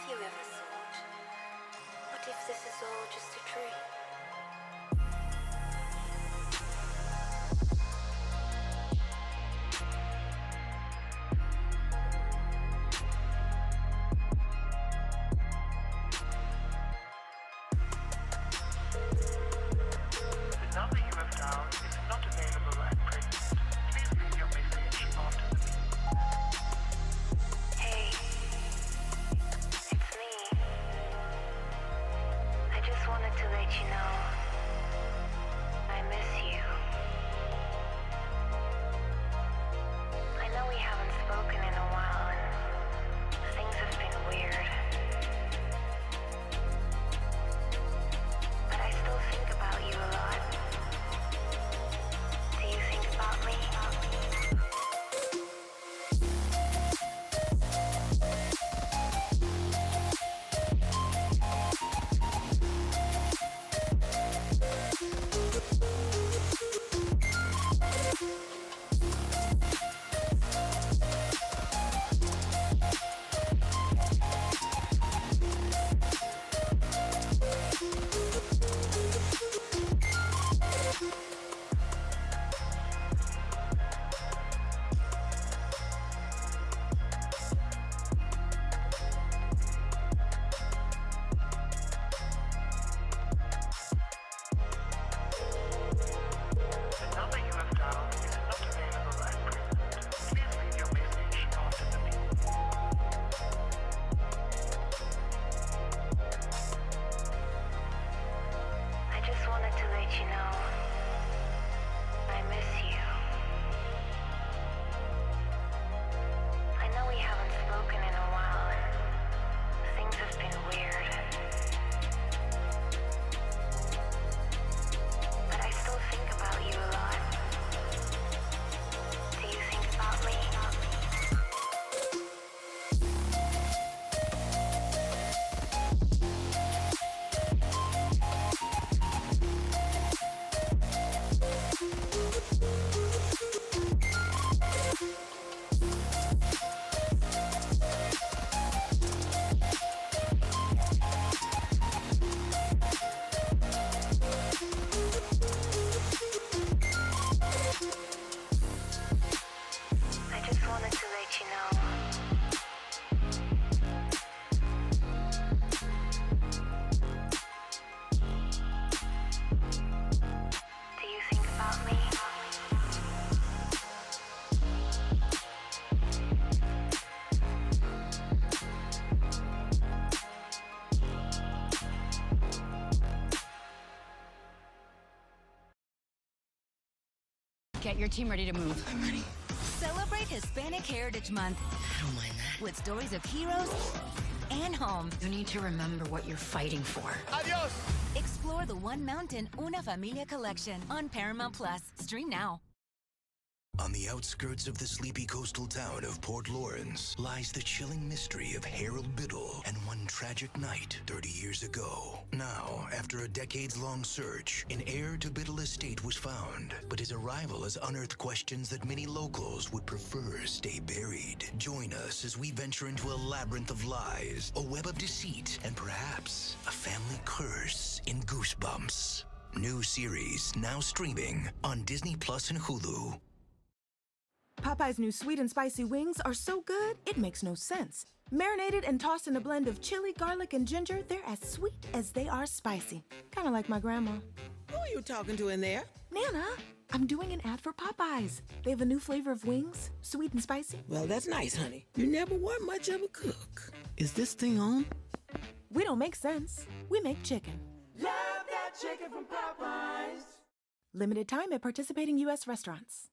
Have you ever thought, what if this is all just a dream? The number you have dialed is not available at present. Please leave your message after the beep. Hey, it's me. I just wanted to let you know I miss you. I know we haven't spoken in a while and things have been weird. But I still think about you a lot. Do you think about me? The number you have dialed is not available at present. Please leave your message after the beep. I just wanted to let you know I miss you. I know we haven't spoken in a while and things have been weird. But I still think about you a lot. Do you think about me? I just wanted to let you know. Do you think about me? Get your team ready to move. I'm ready. Celebrate Hispanic Heritage Month I don't mind that. with stories of heroes and home. You need to remember what you're fighting for. Explore the One Mountain, Una Familia collection on Paramount Plus. Stream now. On the outskirts of the sleepy coastal town of Port Lawrence lies the chilling mystery of Harold Biddle and one tragic night 30 years ago. Now, after a decades-long search, an heir to Biddle Estate was found, but his arrival has unearthed questions that many locals would prefer stay buried. Join us as we venture into a labyrinth of lies, a web of deceit, and perhaps a family curse in Goosebumps. New series now streaming on Disney Plus and Hulu. Popeye's new sweet and spicy wings are so good, it makes no sense. Marinated and tossed in a blend of chili, garlic, and ginger, they're as sweet as they are spicy. Kind of like my grandma. Who are you talking to in there? Nana, I'm doing an ad for Popeyes. They have a new flavor of wings, sweet and spicy. Well, that's nice, honey. You never were much of a cook. Is this thing on? We don't make sense. We make chicken. Love that chicken from Popeyes. Limited time at participating U.S. restaurants.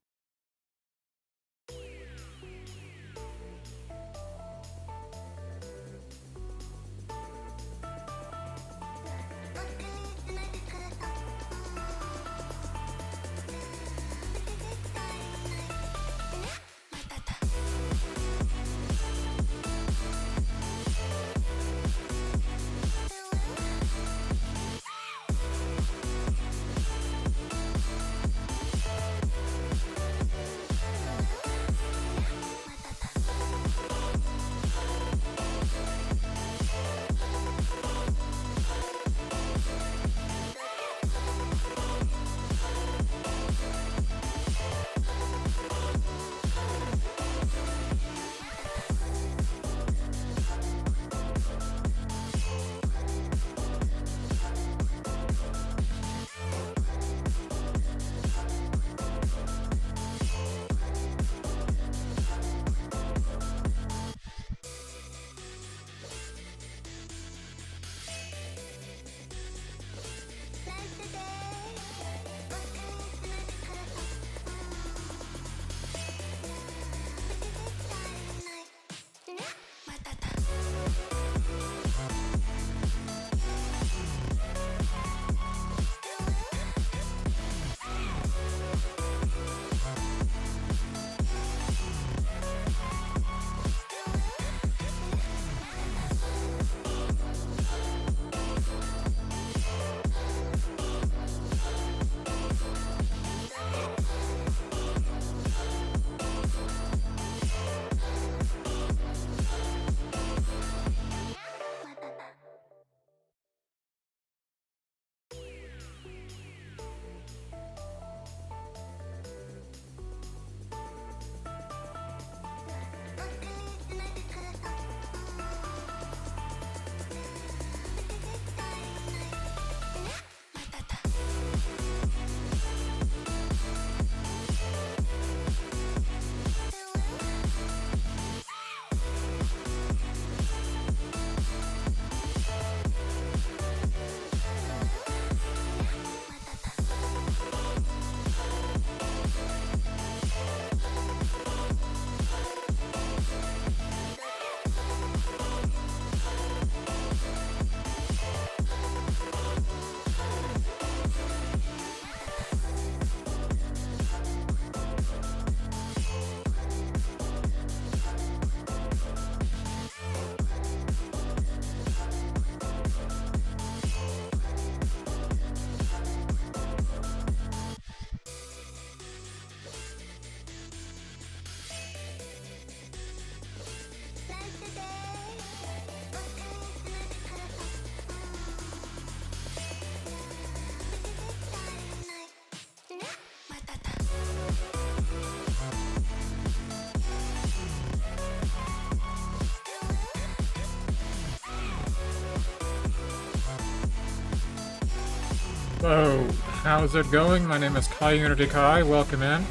Whoa, how's it going? My name is Kai Unity Kai. Welcome in.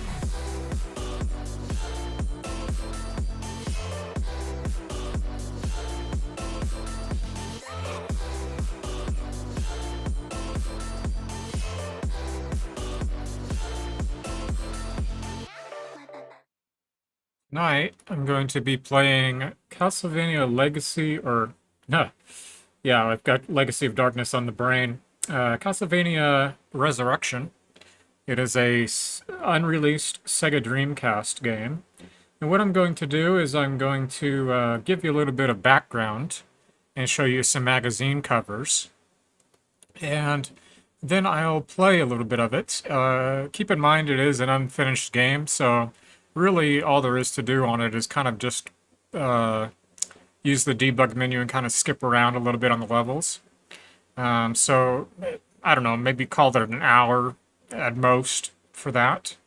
Tonight, I'm going to be playing Castlevania Legacy, or, no, yeah, I've got Legacy of Darkness on the brain. Castlevania Resurrection. It is a unreleased Sega Dreamcast game. And what I'm going to do is I'm going to give you a little bit of background and show you some magazine covers. And then I'll play a little bit of it. Keep in mind it is an unfinished game, so really all there is to do on it is kind of just use the debug menu and kind of skip around a little bit on the levels. So, I don't know, maybe call it an hour at most for that.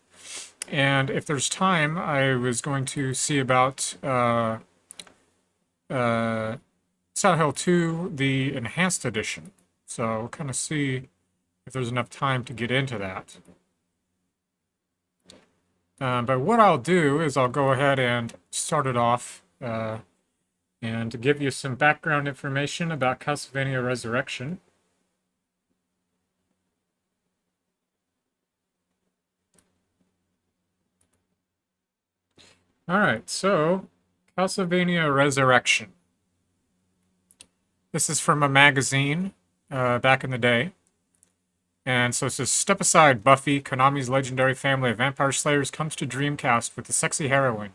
And if there's time, I was going to see about Silent Hill 2, the Enhanced Edition. So, we'll kind of see if there's enough time to get into that. But what I'll do is I'll go ahead and start it off and give you some background information about Castlevania Resurrection. Alright, so Castlevania Resurrection. This is from a magazine back in the day. And so it says, step aside, Buffy. Konami's legendary family of vampire slayers comes to Dreamcast with the sexy heroine.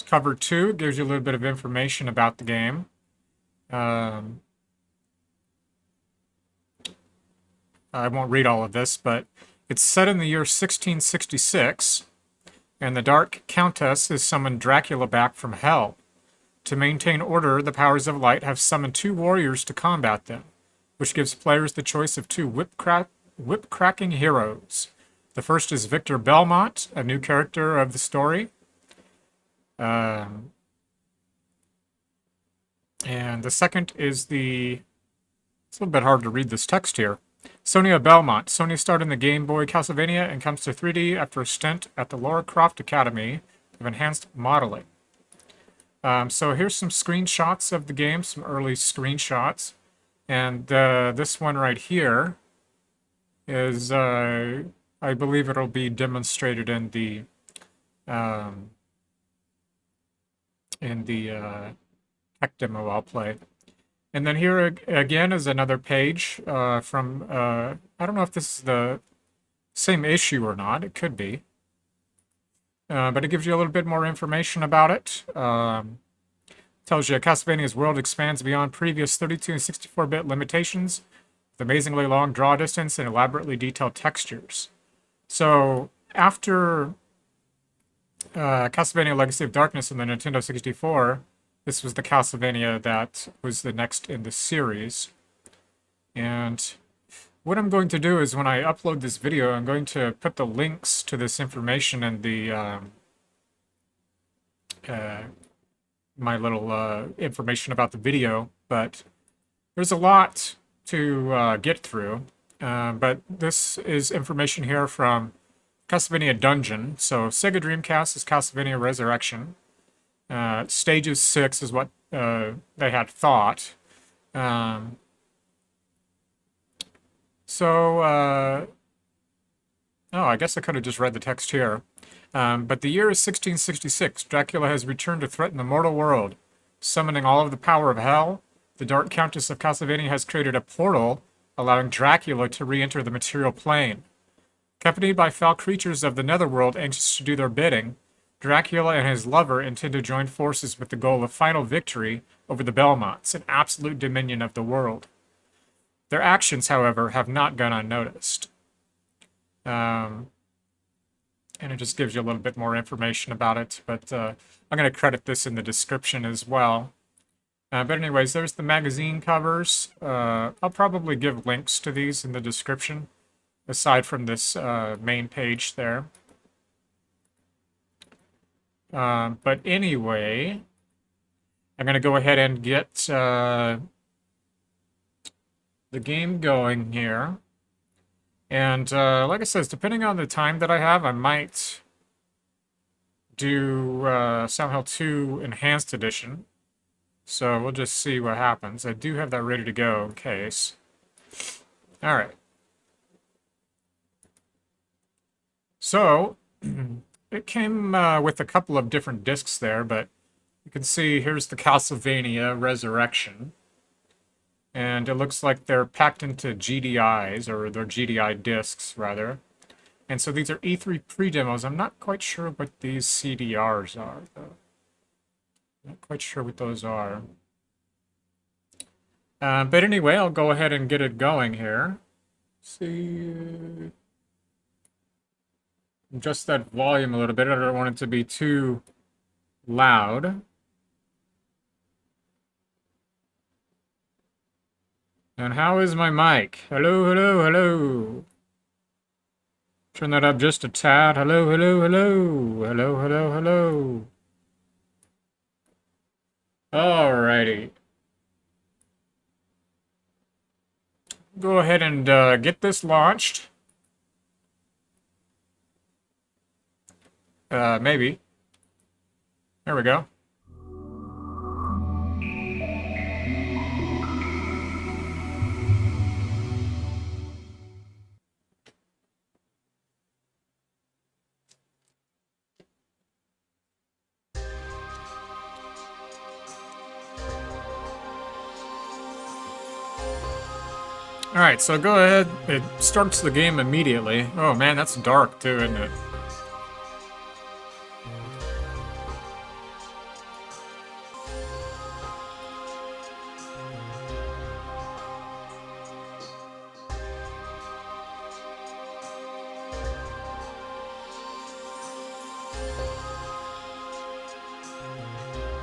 Cover 2 gives you a little bit of information about the game. I won't read all of this, but it's set in the year 1666, and the Dark Countess has summoned Dracula back from hell. To maintain order, the powers of light have summoned 2 warriors to combat them, which gives players the choice of 2 whip-cracking heroes. The first is Victor Belmont, a new character of the story. And the second is it's a little bit hard to read this text here. Sonia Belmont. Sonia starred in the Game Boy Castlevania and comes to 3D after a stint at the Lara Croft Academy of Enhanced Modeling. So here's some screenshots of the game, some early screenshots. And this one right here is, I believe it'll be demonstrated in the tech demo I'll play. And then here again is another page from, I don't know if this is the same issue or not. It could be. But it gives you a little bit more information about it. Tells you Castlevania's world expands beyond previous 32 and 64-bit limitations with amazingly long draw distance and elaborately detailed textures. So after Castlevania Legacy of Darkness on the Nintendo 64, this was the Castlevania that was the next in the series. And what I'm going to do is when I upload this video, I'm going to put the links to this information in the my little information about the video, but there's a lot to get through. But this is information here from Castlevania Dungeon. So Sega Dreamcast is Castlevania Resurrection. Stages 6 is what they had thought. Oh, I guess I could have just read the text here. But the year is 1666. Dracula has returned to threaten the mortal world. Summoning all of the power of hell, the Dark Countess of Castlevania has created a portal, allowing Dracula to re-enter the material plane. Accompanied by foul creatures of the netherworld anxious to do their bidding, Dracula and his lover intend to join forces with the goal of final victory over the Belmonts and absolute dominion of the world. Their actions, however, have not gone unnoticed. And it just gives you a little bit more information about it, but I'm going to credit this in the description as well. But anyways, there's the magazine covers. I'll probably give links to these in the description, aside from this main page there. But anyway, I'm going to go ahead and get the game going here. And like I said, depending on the time that I have, I might do Silent Hill 2 Enhanced Edition. So we'll just see what happens. I do have that ready to go in case. Alright. So, it came with a couple of different discs there, but you can see here's the Castlevania Resurrection. And it looks like they're packed into GDIs, or they're GDI discs, rather. And so these are E3 pre-demos. I'm not quite sure what these CDRs are, though. Not quite sure what those are. But anyway, I'll go ahead and get it going here. See... Adjust that volume a little bit. I don't want it to be too loud. And how is my mic? Hello, hello, hello. Turn that up just a tad. Hello, hello, hello. Hello, hello, hello. Alrighty. Go ahead and get this launched. Maybe. There we go. Alright, so go ahead. It starts the game immediately. Oh man, that's dark too, isn't it?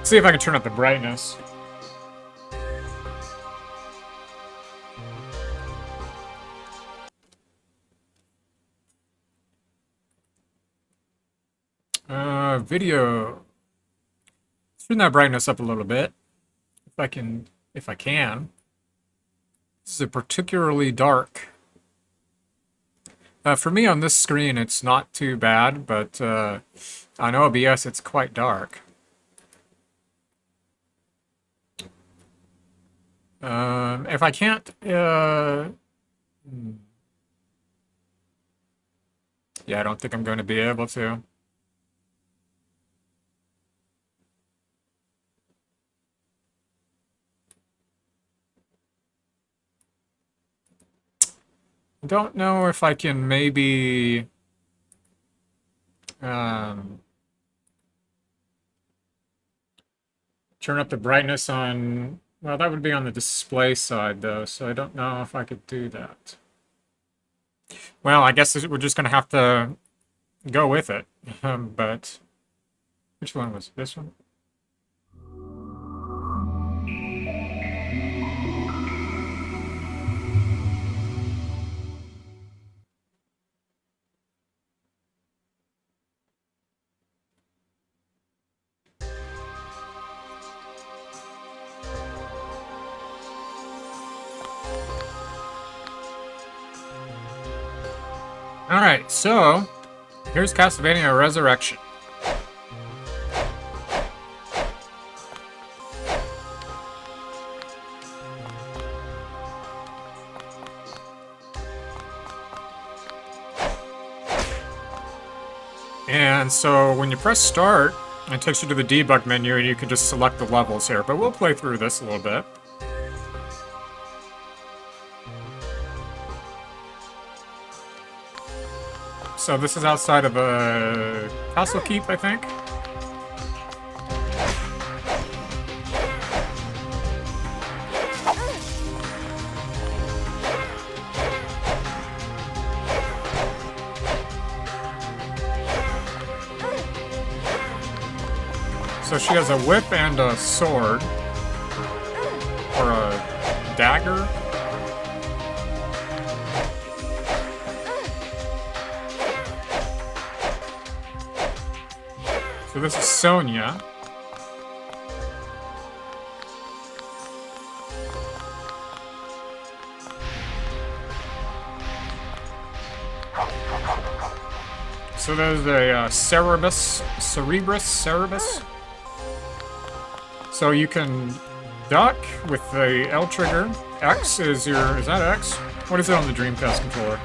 See if I can turn up the brightness. Video. Turn that brightness up a little bit. If I can. This is a particularly dark. For me on this screen, it's not too bad, but on OBS, it's quite dark. If I can't, yeah, I don't think I'm going to be able to. I don't know if I can maybe turn up the brightness on, well, that would be on the display side though, so I don't know if I could do that. Well, I guess we're just going to have to go with it, but which one was this one? Alright, so here's Castlevania Resurrection. And so when you press start, it takes you to the debug menu and you can just select the levels here, but we'll play through this a little bit. So this is outside of a castle keep, I think. So she has a whip and a sword. Or a dagger. So this is Sonia. So there's a Cerebrus. So you can duck with the L trigger. X is that X? What is it on the Dreamcast controller?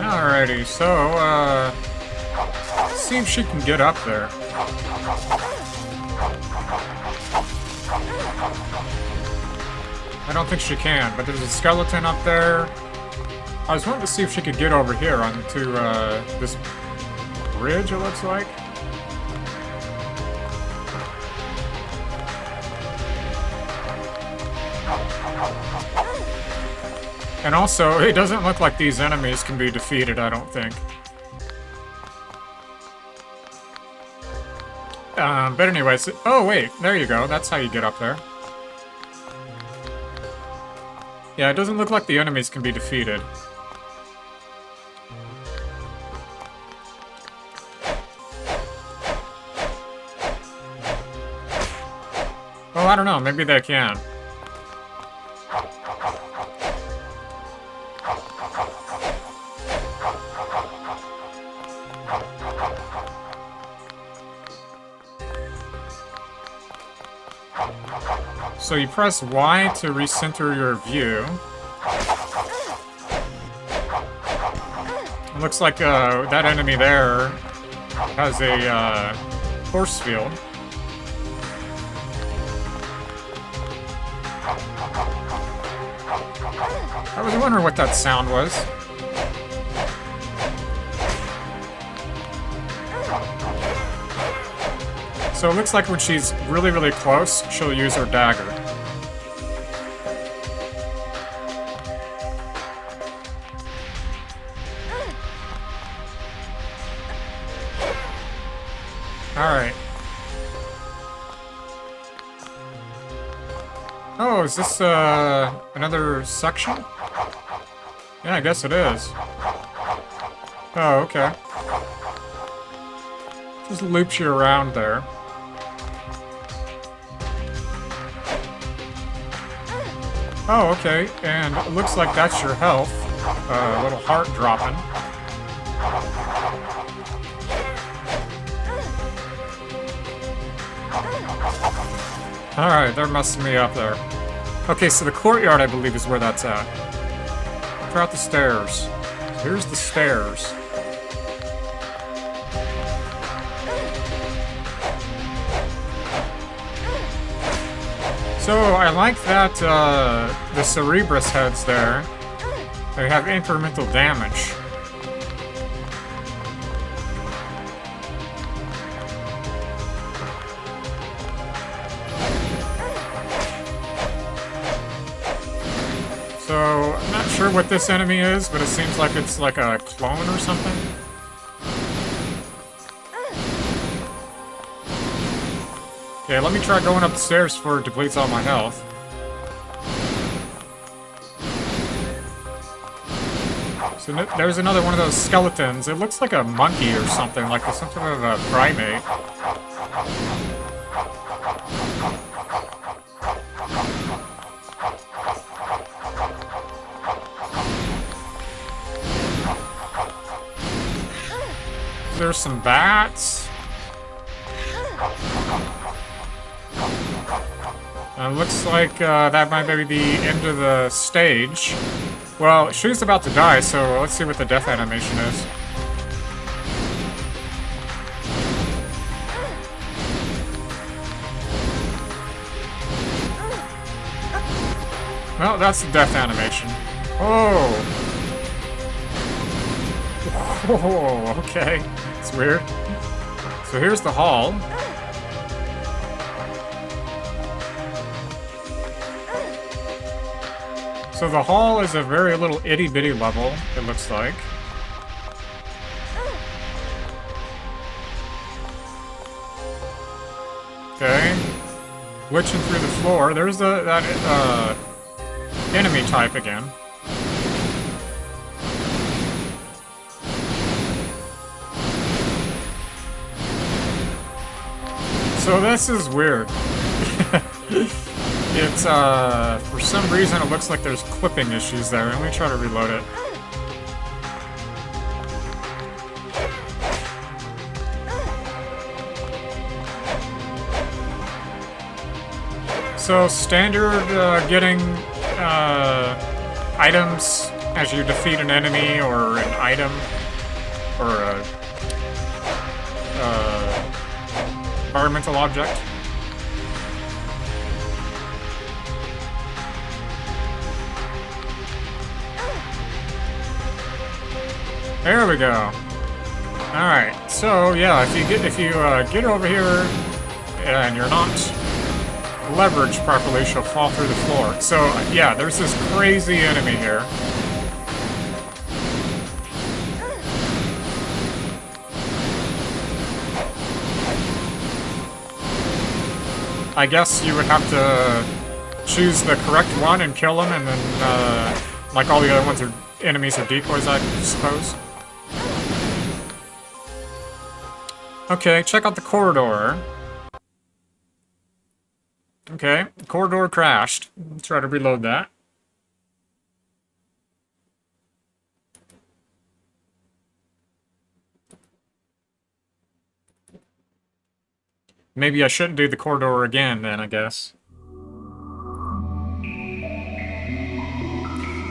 Alrighty, so, see if she can get up there. I don't think she can, but there's a skeleton up there. I was wanting to see if she could get over here onto, this bridge, it looks like. And also, it doesn't look like these enemies can be defeated, I don't think. But anyways, oh wait, there you go, that's how you get up there. Yeah, it doesn't look like the enemies can be defeated. Well, I don't know, maybe they can. So you press Y to recenter your view. It looks like that enemy there has a force field. I was wondering what that sound was. So it looks like when she's really, really close, she'll use her dagger. Alright. Oh, is this, another section? Yeah, I guess it is. Oh, okay. Just loops you around there. Oh, okay, and it looks like that's your health. A little heart dropping. Alright, they're messing me up there. Okay, so the courtyard, I believe, is where that's at. Try out the stairs. Here's the stairs. So, I like that, the Cerebrus heads there, they have incremental damage. So, I'm not sure what this enemy is, but it seems like it's like a clone or something. Okay, let me try going up the stairs before it depletes all my health. So there's another one of those skeletons. It looks like a monkey or something, like some sort of a primate. There's some bats. Looks like that might be the end of the stage. Well, she's about to die, so let's see what the death animation is. Well, that's the death animation. Oh! Oh, okay. It's weird. So here's the hall. So the hall is a very little itty-bitty level, it looks like. Okay. Glitching through the floor. There's that enemy type again. So this is weird. It's, for some reason it looks like there's clipping issues there. Let me try to reload it. So standard, getting, items as you defeat an enemy or an item or a, environmental object. There we go. All right. So yeah, if you get over here and you're not leveraged properly, she'll fall through the floor. So yeah, there's this crazy enemy here. I guess you would have to choose the correct one and kill him, and then like all the other ones are enemies or decoys, I suppose. Okay, check out the corridor. Okay, the corridor crashed. Let's try to reload that. Maybe I shouldn't do the corridor again then, I guess.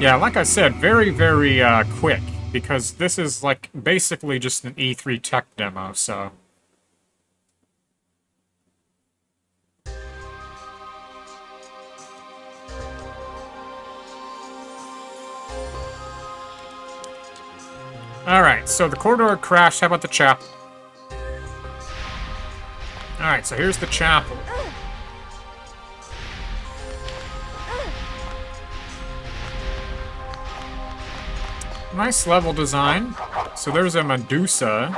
Yeah, like I said, very, very quick, because this is like basically just an E3 tech demo, so... Alright, so the corridor crashed. How about the chapel? Alright, so here's the chapel. Nice level design. So there's a Medusa.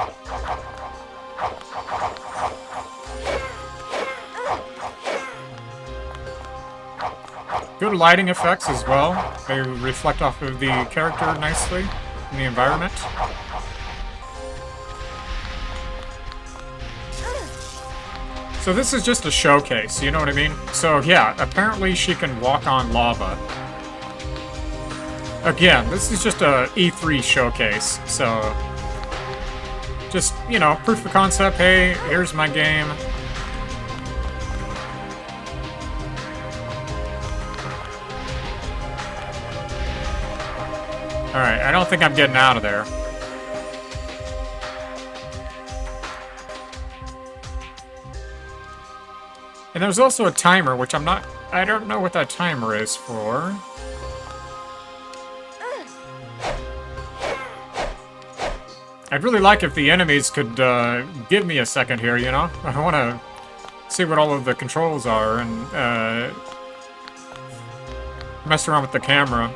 Good lighting effects as well. They reflect off of the character nicely in the environment. So this is just a showcase, you know what I mean? So yeah, apparently she can walk on lava. Again, this is just a E3 showcase, so... Just, you know, proof of concept, hey, here's my game. Alright, I don't think I'm getting out of there. And there's also a timer, which I don't know what that timer is for. I'd really like if the enemies could give me a second here, you know? I want to see what all of the controls are and mess around with the camera.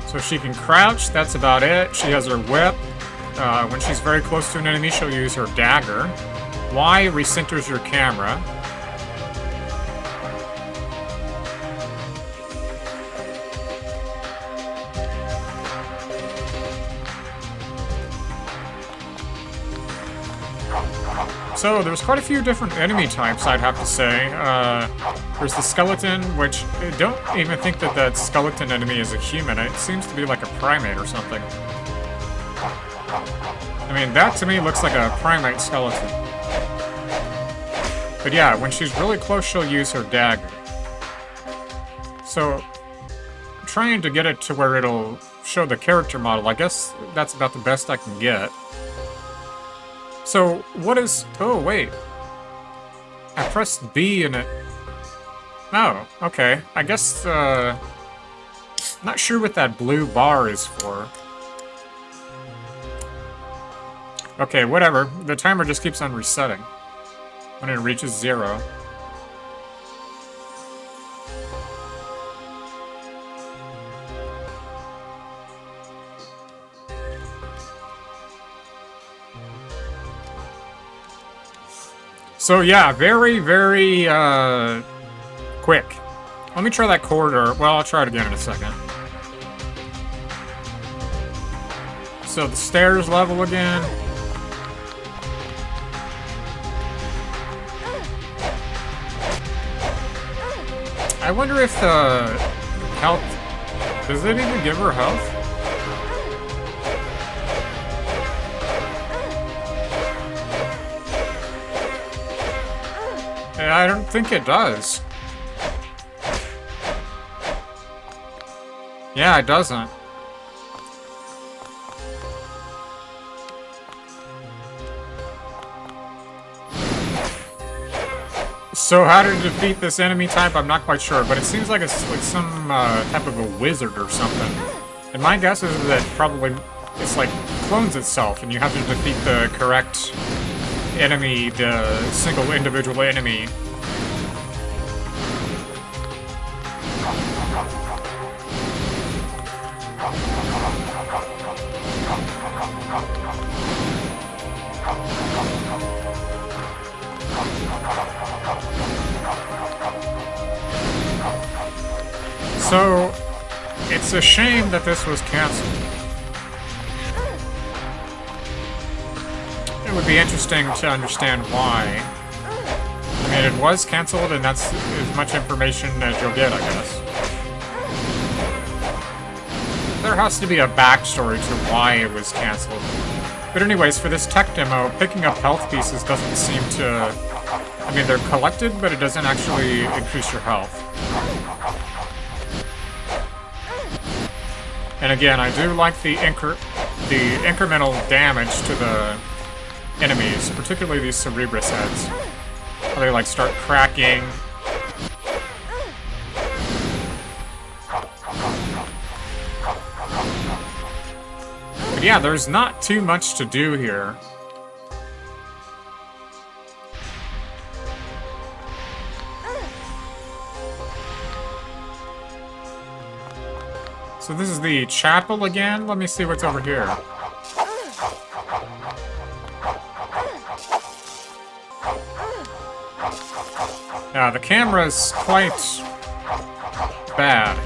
So she can crouch, that's about it. She has her whip. When she's very close to an enemy, she'll use her dagger. Y recenters your camera. So, there's quite a few different enemy types, I'd have to say. There's the skeleton, which I don't even think that that skeleton enemy is a human. It seems to be like a primate or something. I mean, that to me looks like a primate skeleton. But yeah, when she's really close, she'll use her dagger. So, I'm trying to get it to where it'll show the character model. I guess that's about the best I can get. So, what is... Oh, wait. I pressed B and it... Oh, okay. I guess, not sure what that blue bar is for. Okay, whatever. The timer just keeps on resetting when it reaches 0. So yeah, very, very quick. Let me try that corridor. Well, I'll try it again in a second. So the stairs level again. I wonder if the health... Does it even give her health? I don't think it does. Yeah, it doesn't. So how to defeat this enemy type, I'm not quite sure, but it seems like it's like some type of a wizard or something. And my guess is that probably it's like clones itself, and you have to defeat the correct enemy, the single individual enemy. So, it's a shame that this was canceled. It would be interesting to understand why. I mean, it was canceled, and that's as much information as you'll get, I guess. There has to be a backstory to why it was canceled. But anyways, for this tech demo, picking up health pieces doesn't seem to... I mean, they're collected, but it doesn't actually increase your health. And again, I do like the incremental damage to the enemies, particularly these Cerebrus heads. How they like start cracking. But yeah, there's not too much to do here. So this is the chapel again? Let me see what's over here. The camera's quite bad.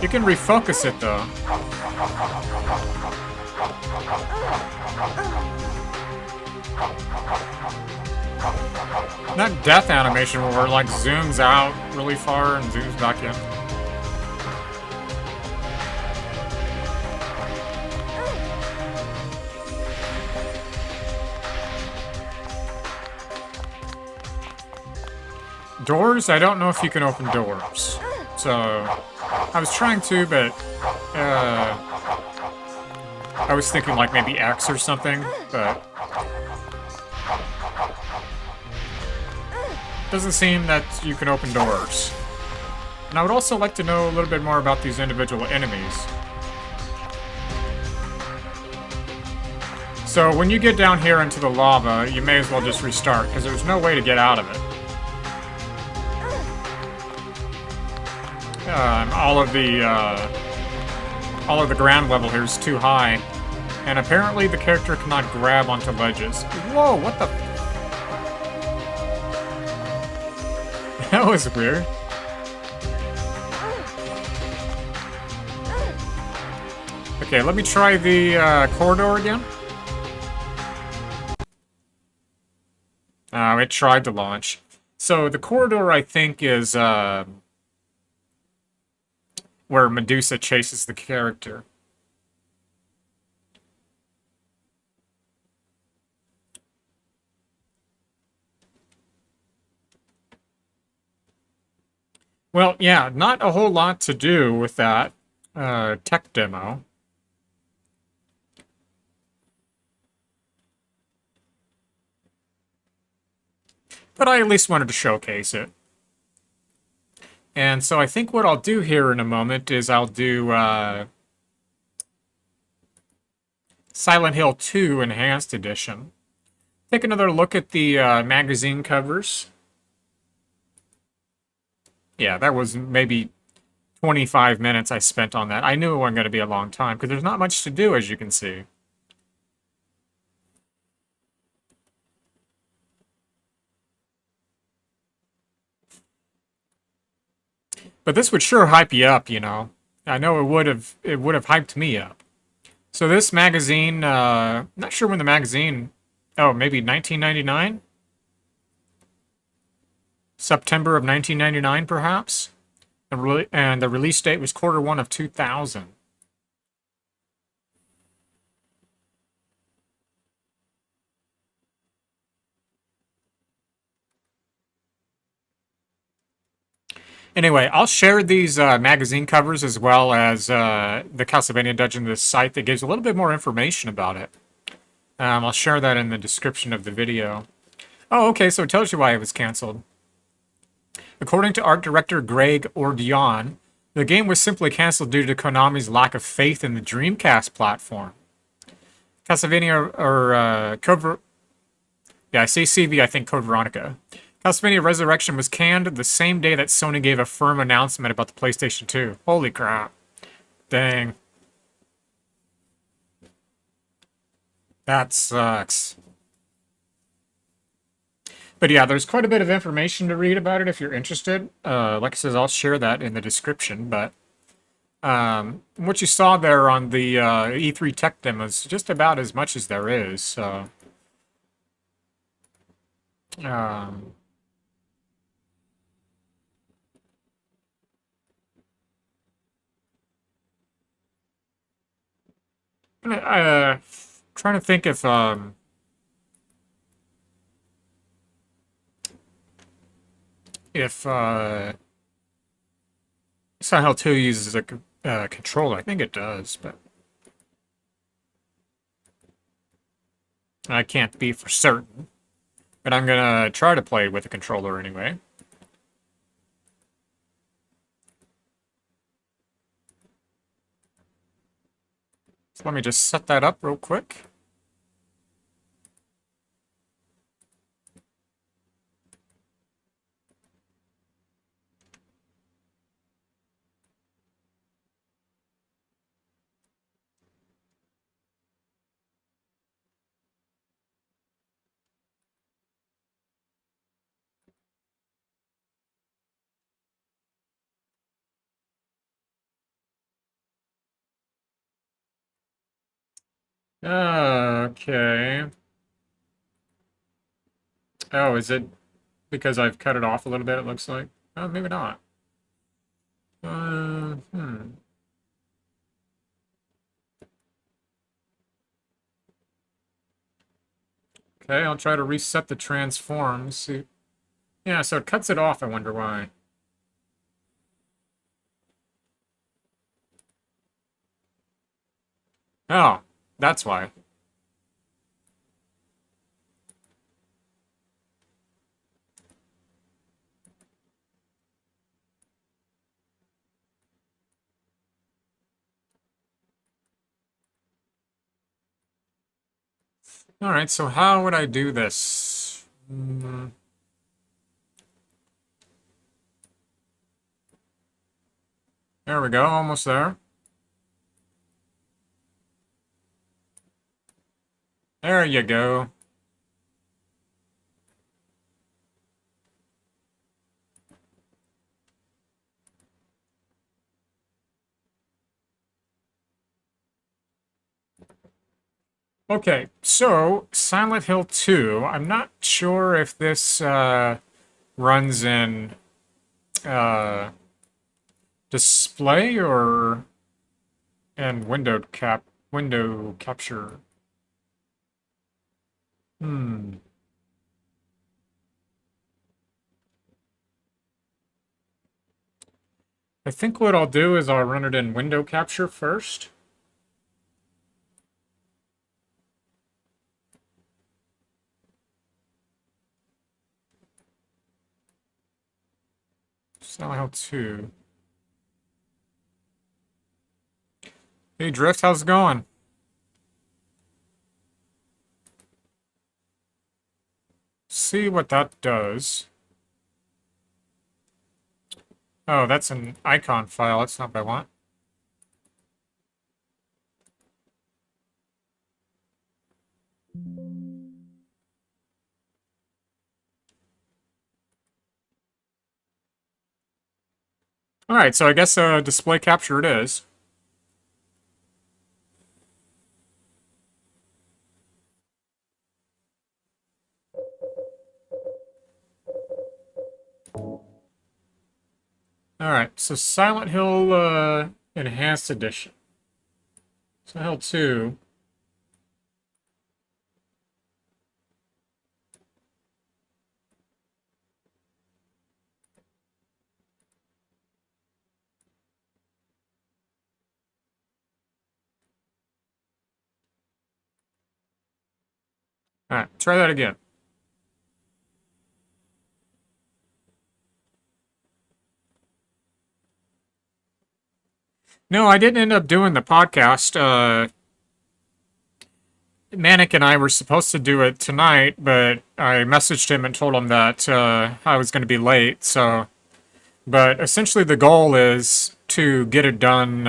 You can refocus it though. That death animation where it like zooms out really far and zooms back in. Doors? I don't know if you can open doors. So, I was trying to, but I was thinking like maybe X or something, but doesn't seem that you can open doors. And I would also like to know a little bit more about these individual enemies. So when you get down here into the lava, you may as well just restart, because there's no way to get out of it. All of the ground level here is too high, and apparently the character cannot grab onto ledges. Whoa, what the? That was weird. Okay, let me try the corridor again. It tried to launch. So the corridor, I think, is where Medusa chases the character. Well, yeah, not a whole lot to do with that tech demo. But I at least wanted to showcase it. And so I think what I'll do here in a moment is I'll do Silent Hill 2 Enhanced Edition. Take another look at the magazine covers. Yeah, that was maybe 25 minutes I spent on that. I knew it wasn't going to be a long time, because there's not much to do, as you can see. But this would sure hype you up, you know. I know it would have hyped me up. So this magazine, not sure when the magazine, oh, maybe 1999? September of 1999, perhaps? And the release date was Q1 of 2000. Anyway, I'll share these magazine covers as well as the Castlevania Dungeon, this site that gives a little bit more information about it. I'll share that in the description of the video. Oh, okay, so it tells you why it was canceled. According to art director Greg Ordion, the game was simply canceled due to Konami's lack of faith in the Dreamcast platform. Castlevania, or yeah, I say CV, I think Code Veronica. Castlevania Resurrection was canned the same day that Sony gave a firm announcement about the PlayStation 2. Holy crap. Dang. That sucks. But yeah, there's quite a bit of information to read about it if you're interested. Like I said, I'll share that in the description. But what you saw there on the E3 tech demo is just about as much as there is. So, trying to think if Silent Hill 2 uses a controller. I think it does, but I can't be for certain. But I'm gonna try to play with a controller anyway. So let me just set that up real quick. Okay. Oh, is it because I've cut it off a little bit, it looks like? Oh, maybe not. Hmm. Okay, I'll try to reset the transforms. See. Yeah, so it cuts it off, I wonder why. Oh, that's why. Alright, so how would I do this? There we go, almost there. There you go. Okay, so Silent Hill 2, I'm not sure if this runs in display or in window capture. I think what I'll do is I'll run it in window capture first. Silent Hill 2. Hey Drift, how's it going? See what that does. Oh, that's an icon file. That's not what I want. Alright, so I guess display capture it is. Alright, so Silent Hill Enhanced Edition. Silent Hill 2. Alright, try that again. No, I didn't end up doing the podcast. Manic and I were supposed to do it tonight, but I messaged him and told him that I was going to be late. So, but essentially the goal is to get it done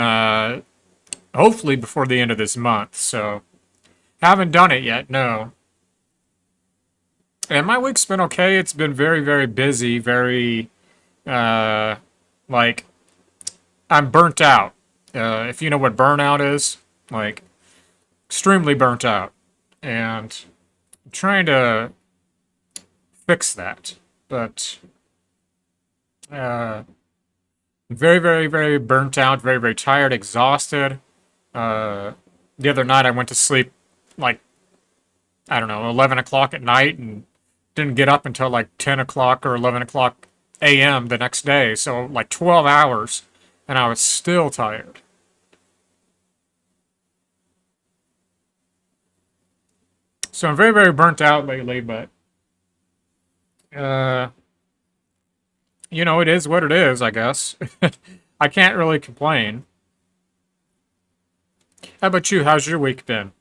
hopefully before the end of this month. So, haven't done it yet, no. And my week's been okay. It's been very, very busy. Very, like, I'm burnt out. If you know what burnout is, like, extremely burnt out. And I'm trying to fix that. But, very, very, very burnt out, very, very tired, exhausted. The other night I went to sleep, like, I don't know, 11 o'clock at night and didn't get up until like 10 o'clock or 11 o'clock a.m. the next day. So, like, 12 hours. And I was still tired. So I'm very, very burnt out lately, but, you know, it is what it is, I guess. I can't really complain. How about you? How's your week been?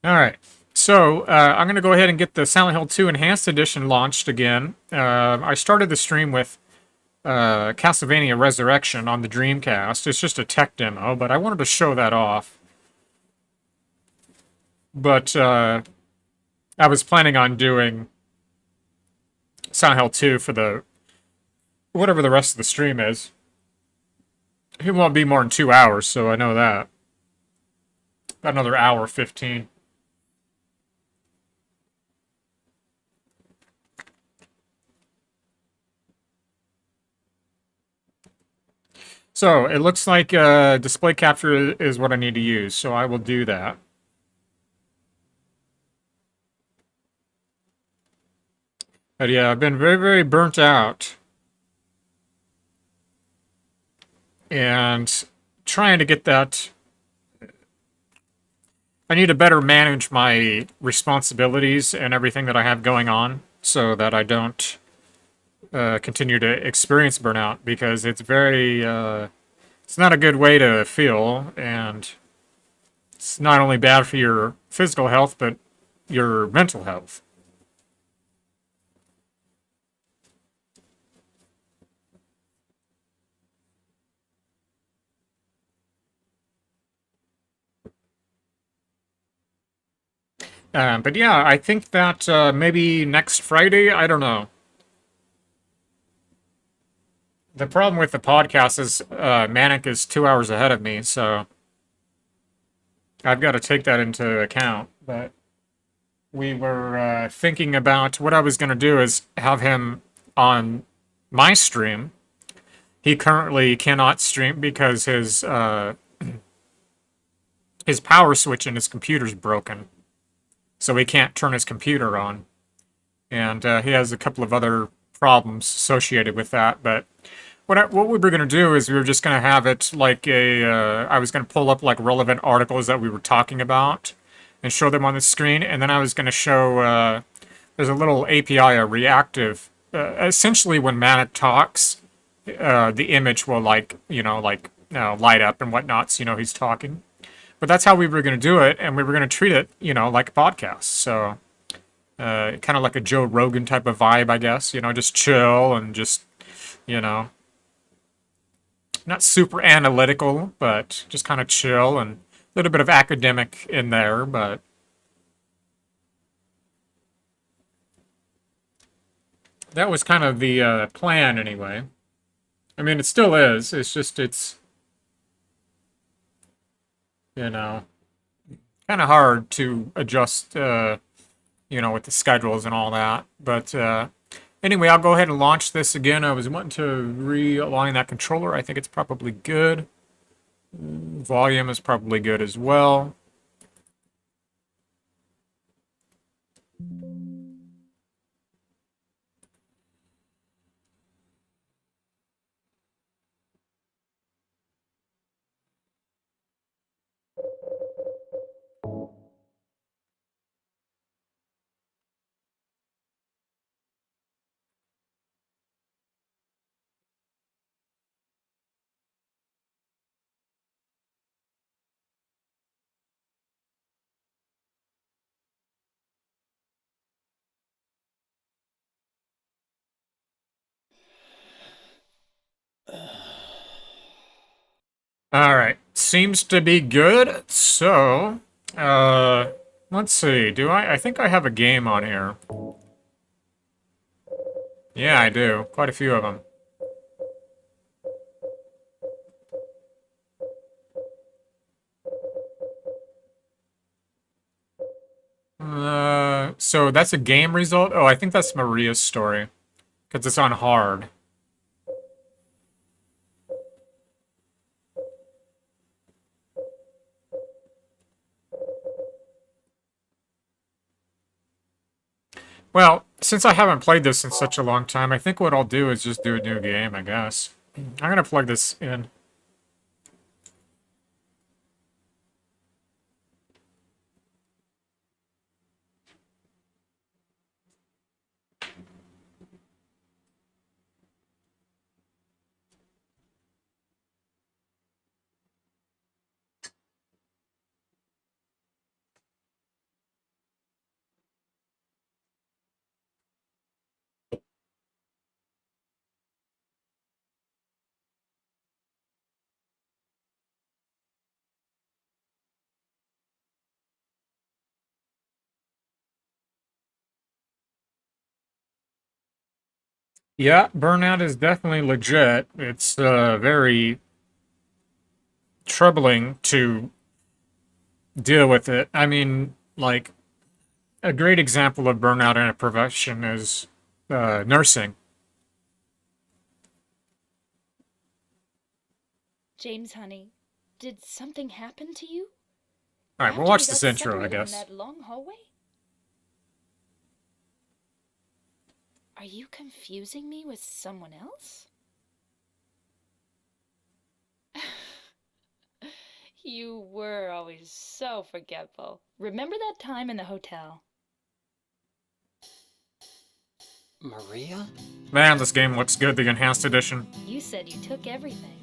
Alright, so I'm going to go ahead and get the Silent Hill 2 Enhanced Edition launched again. I started the stream with Castlevania Resurrection on the Dreamcast. It's just a tech demo, but I wanted to show that off. But I was planning on doing Silent Hill 2 for the whatever the rest of the stream is. It won't be more than 2 hours, so I know that. About another hour 15. So it looks like display capture is what I need to use, so I will do that. But yeah, I've been very, very burnt out. And trying to get that... I need to better manage my responsibilities and everything that I have going on so that I don't continue to experience burnout, because it's very... it's not a good way to feel, and it's not only bad for your physical health, but your mental health. But yeah, I think that maybe next Friday, I don't know. The problem with the podcast is Manic is 2 hours ahead of me, so I've got to take that into account. But we were thinking about what I was going to do is have him on my stream. He currently cannot stream because his power switch in his computer's broken. So he can't turn his computer on. And he has a couple of other problems associated with that. But what we were going to do is we were just going to have it like I was going to pull up like relevant articles that we were talking about and show them on the screen. And then I was going to show, there's a little API, a reactive, essentially when Manic talks, the image will like, light up and whatnot, so he's talking. But that's how we were going to do it, and we were going to treat it, like a podcast. So, kind of like a Joe Rogan type of vibe, I guess. Just chill and just, not super analytical, but just kind of chill and a little bit of academic in there, but... That was kind of the plan, anyway. I mean, it still is. It's just, you know, kind of hard to adjust, you know, with the schedules and all that. But anyway, I'll go ahead and launch this again. I was wanting to realign that controller. I think it's probably good. Volume is probably good as well. Alright, seems to be good. So, let's see. Do I think I have a game on here. Yeah, I do. Quite a few of them. So that's a game result? Oh, I think that's Maria's story. Because it's on hard. Well, since I haven't played this in such a long time, I think what I'll do is just do a new game, I guess. I'm gonna plug this in. Yeah, Burnout is definitely legit. It's very troubling to deal with it. I mean, like, a great example of burnout in a profession is nursing. James, honey, did something happen to you? Alright, we'll watch this intro, I guess. In that long hallway? Are you confusing me with someone else? You were always so forgetful. Remember that time in the hotel? Maria? Man, this game looks good, the enhanced edition. You said you took everything,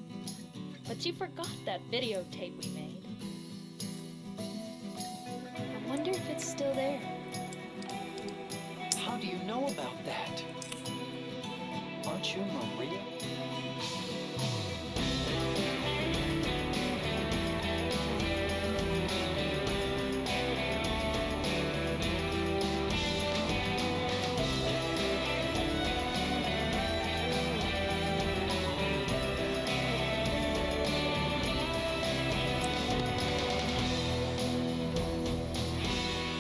but you forgot that videotape we made. I wonder if it's still there. How do you know about that? Aren't you Maria?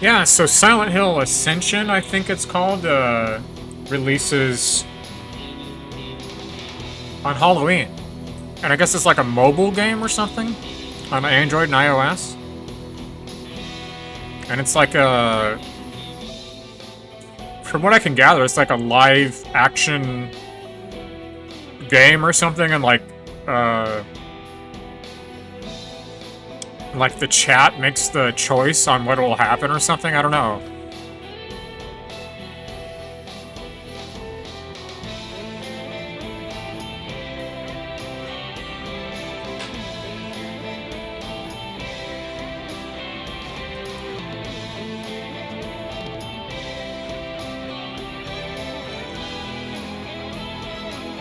Yeah, so Silent Hill Ascension, I think it's called, releases on Halloween. And I guess it's like a mobile game or something on Android and iOS. And it's like a... From what I can gather, it's like a live action game or something, and like the chat makes the choice on what will happen or something. I don't know.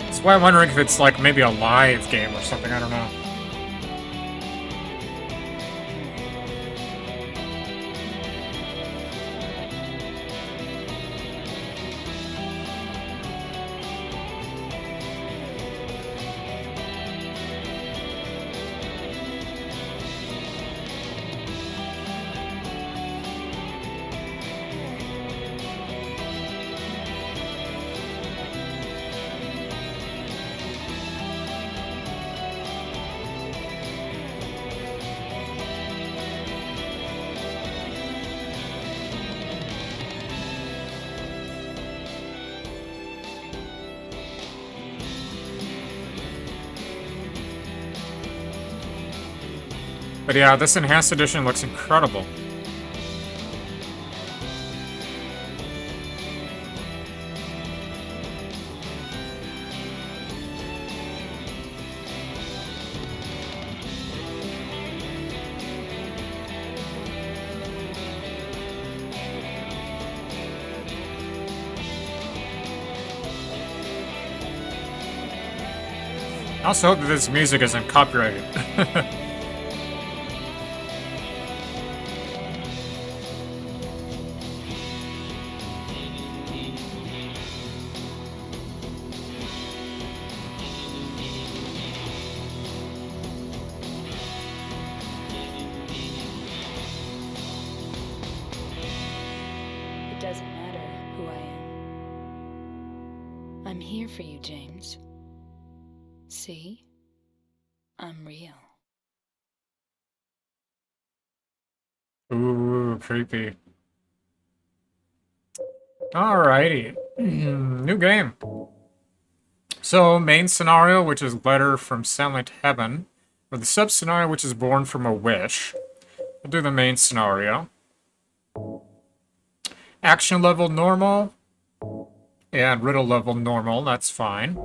That's why I'm wondering if it's like maybe a live game or something. I don't know. But yeah, this enhanced edition looks incredible. I also hope that this music isn't copyrighted. It doesn't matter who I am. I'm here for you, James. See? I'm real. Ooh, creepy. Alrighty. New game. So, main scenario, which is Letter from Silent Heaven, or the sub-scenario, which is Born from a Wish. We'll do the main scenario. Action level normal. And riddle level normal, that's fine.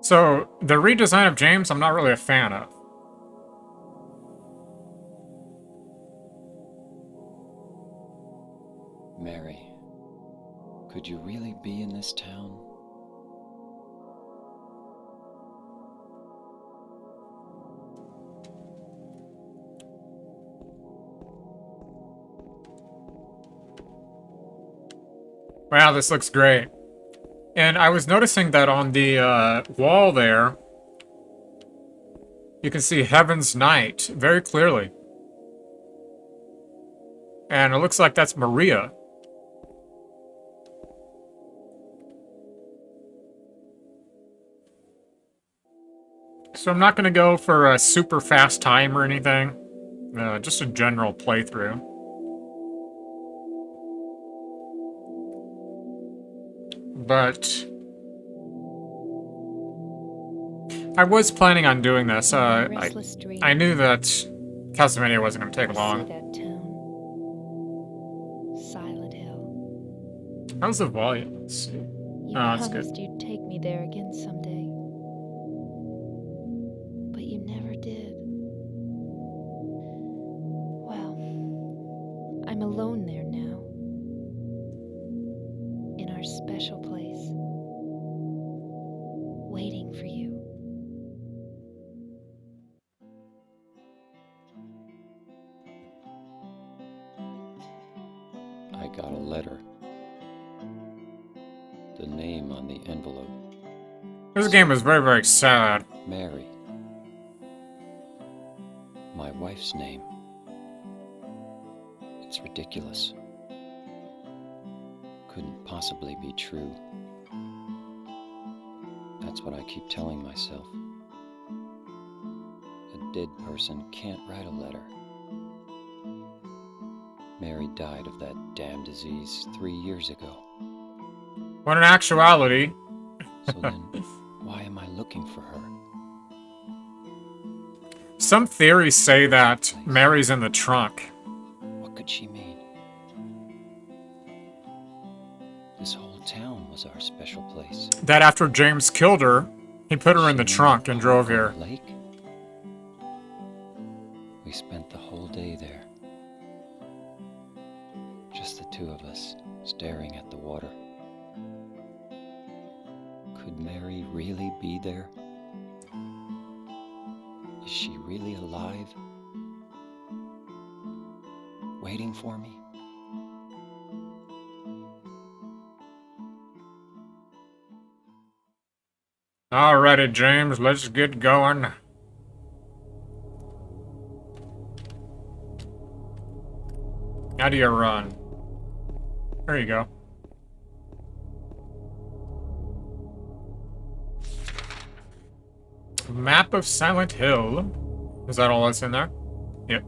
So, the redesign of James, I'm not really a fan of. Mary, could you really be in this town? Wow, this looks great. And I was noticing that on the wall there, you can see Heaven's Knight very clearly. And it looks like that's Maria. So I'm not going to go for a super fast time or anything. Just a general playthrough. But I was planning on doing this. I knew that Castlevania wasn't going to take long. That town. Silent Hill. How's the volume? Let's see. You Oh, that's promised good. you'd take me there again someday. But you never did. Well, I'm alone there now. In our special place. Waiting for you. I got a letter. The name on the envelope. This game is very, very sad. Mary. My wife's name. It's ridiculous. Couldn't possibly be true. That's what I keep telling myself. A dead person can't write a letter. Mary died of that damn disease 3 years ago. When in actuality... So then, why am I looking for her? Some theories say that Mary's in the trunk. What could she mean? This whole town was our special place. That after James killed her, he put her in the trunk and drove here. Lake? We spent the whole day there. Just the two of us, staring at the water. Could Mary really be there? Is she really alive? Waiting for me? Alrighty, James, let's get going. do you run? There you go. Map of Silent Hill. Is that all that's in there? Yep.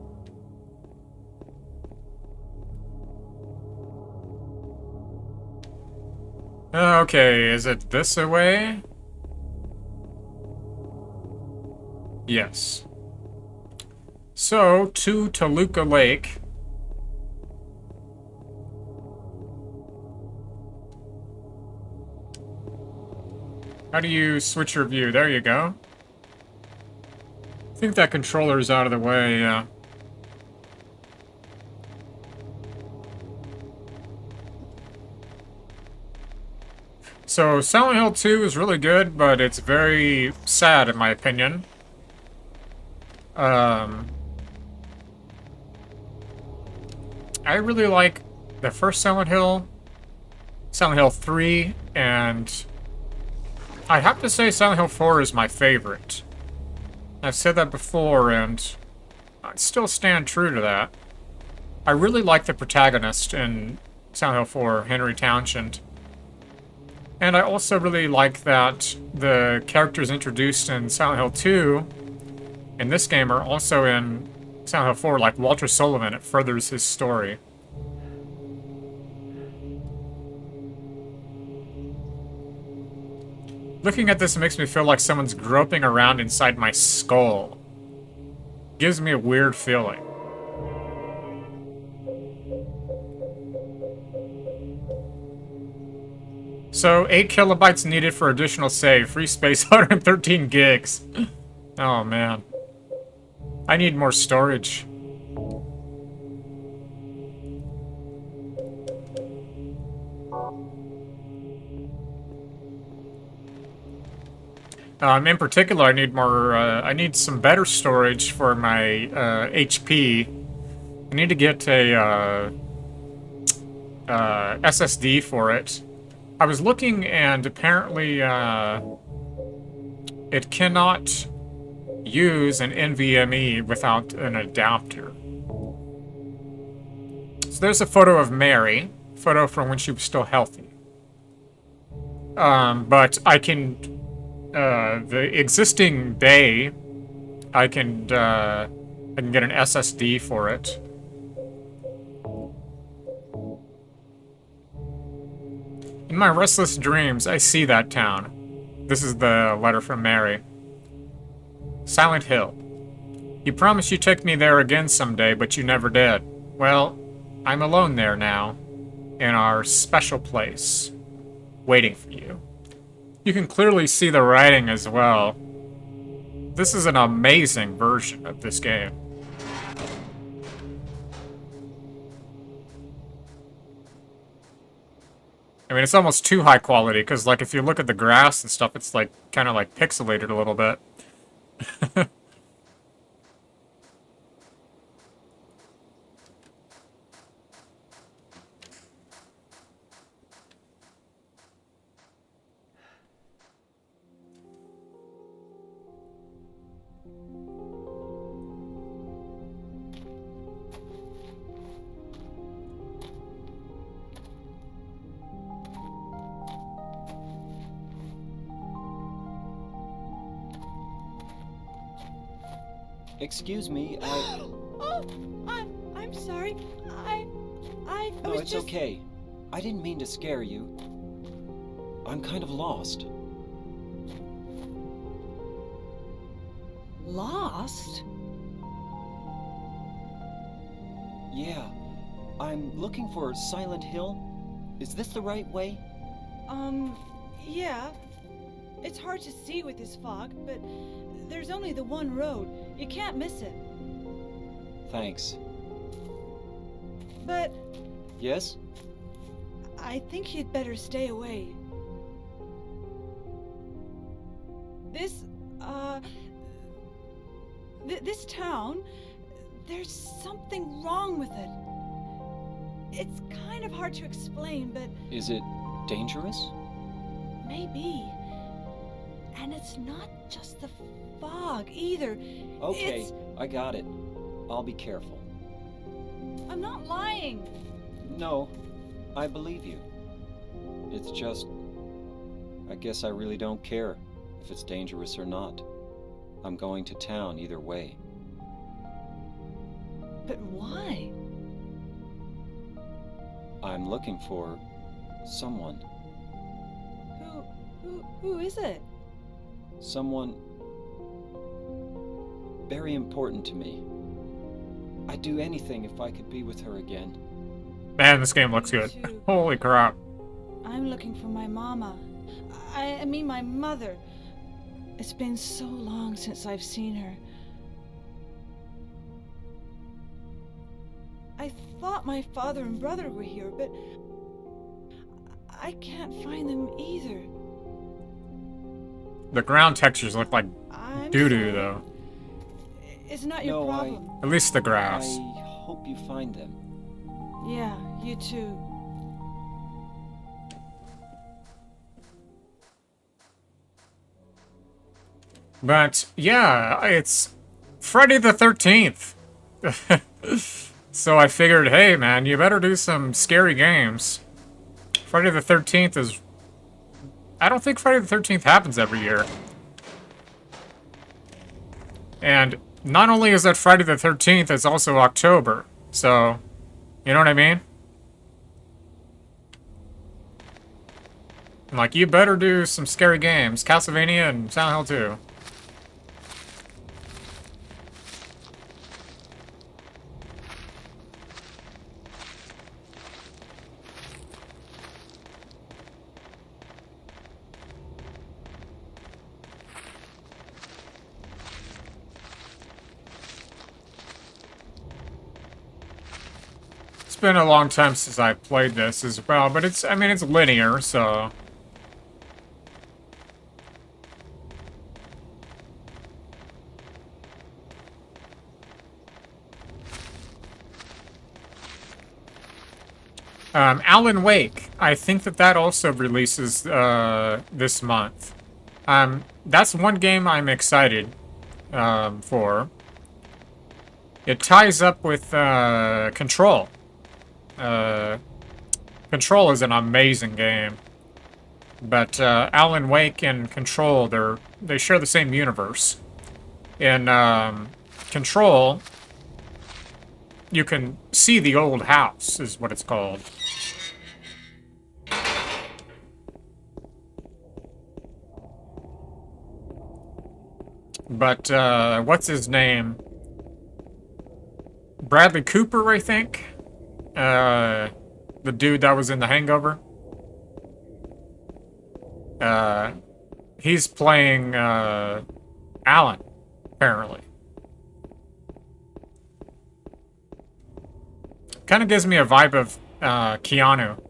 Okay, is it this way? Yes. So, to Toluca Lake. How do you switch your view? There you go. I think that controller is out of the way, yeah. So, Silent Hill 2 is really good, but it's very sad in my opinion. I really like the first Silent Hill, Silent Hill 3, and I have to say Silent Hill 4 is my favorite. I've said that before, and I still stand true to that. I really like the protagonist in Silent Hill 4, Henry Townshend. And I also really like that the characters introduced in Silent Hill 2 in this game are also in Silent Hill 4, like Walter Sullivan. It furthers his story. Looking at this makes me feel like someone's groping around inside my skull. Gives me a weird feeling. So, 8 kilobytes needed for additional save. Free space, 113 gigs. Oh, man. I need more storage. In particular, I need more, I need some better storage for my, HP. I need to get a, SSD for it. I was looking, and apparently, it cannot use an NVMe without an adapter. So there's a photo of Mary, photo from when she was still healthy. But I can, the existing day, I can get an SSD for it. In my restless dreams, I see that town. This is the letter from Mary. Silent Hill. You promised you'd take me there again someday, but you never did. Well, I'm alone there now, in our special place, waiting for you. You can clearly see the writing as well. This is an amazing version of this game. I mean, it's almost too high quality, because, like, if you look at the grass and stuff, it's, like, kind of, like, pixelated a little bit. Excuse me, I'm sorry. I No, was it's just... okay. I didn't mean to scare you. I'm kind of lost. Lost? Yeah. I'm looking for Silent Hill. Is this the right way? Yeah. It's hard to see with this fog, but there's only the one road. You can't miss it. Thanks. But... Yes? I think you'd better stay away. This, this town, there's something wrong with it. It's kind of hard to explain, but... Is it dangerous? Maybe. And it's not just the fog, either. Okay, I got it. I'll be careful. I'm not lying. No, I believe you. It's just... I guess I really don't care if it's dangerous or not. I'm going to town either way. But why? I'm looking for... someone. Who is it? Someone... very important to me. I'd do anything if I could be with her again. Man, this game looks good. Holy crap. I'm looking for my mama. I mean my mother. It's been so long since I've seen her. I thought my father and brother were here, but I can't find them either. The ground textures look like doo-doo, though. It's not your problem. At least the grass. I hope you find them. Yeah, you too. But, yeah, it's Friday the 13th. So I figured, hey, man, you better do some scary games. Friday the 13th is... I don't think Friday the 13th happens every year. And not only is it Friday the 13th, it's also October. So, you know what I mean? Like, you better do some scary games. Castlevania and Silent Hill 2. It's been a long time since I played this as well, but it's, I mean, it's linear, so... Alan Wake. I think that also releases this month. That's one game I'm excited for. It ties up with Control. Control is an amazing game. But Alan Wake and Control, they share the same universe. In Control, you can see the old house, is what it's called. But, what's his name? Bradley Cooper, I think? The dude that was in The Hangover? He's playing, Alan, apparently. Kind of gives me a vibe of, Keanu.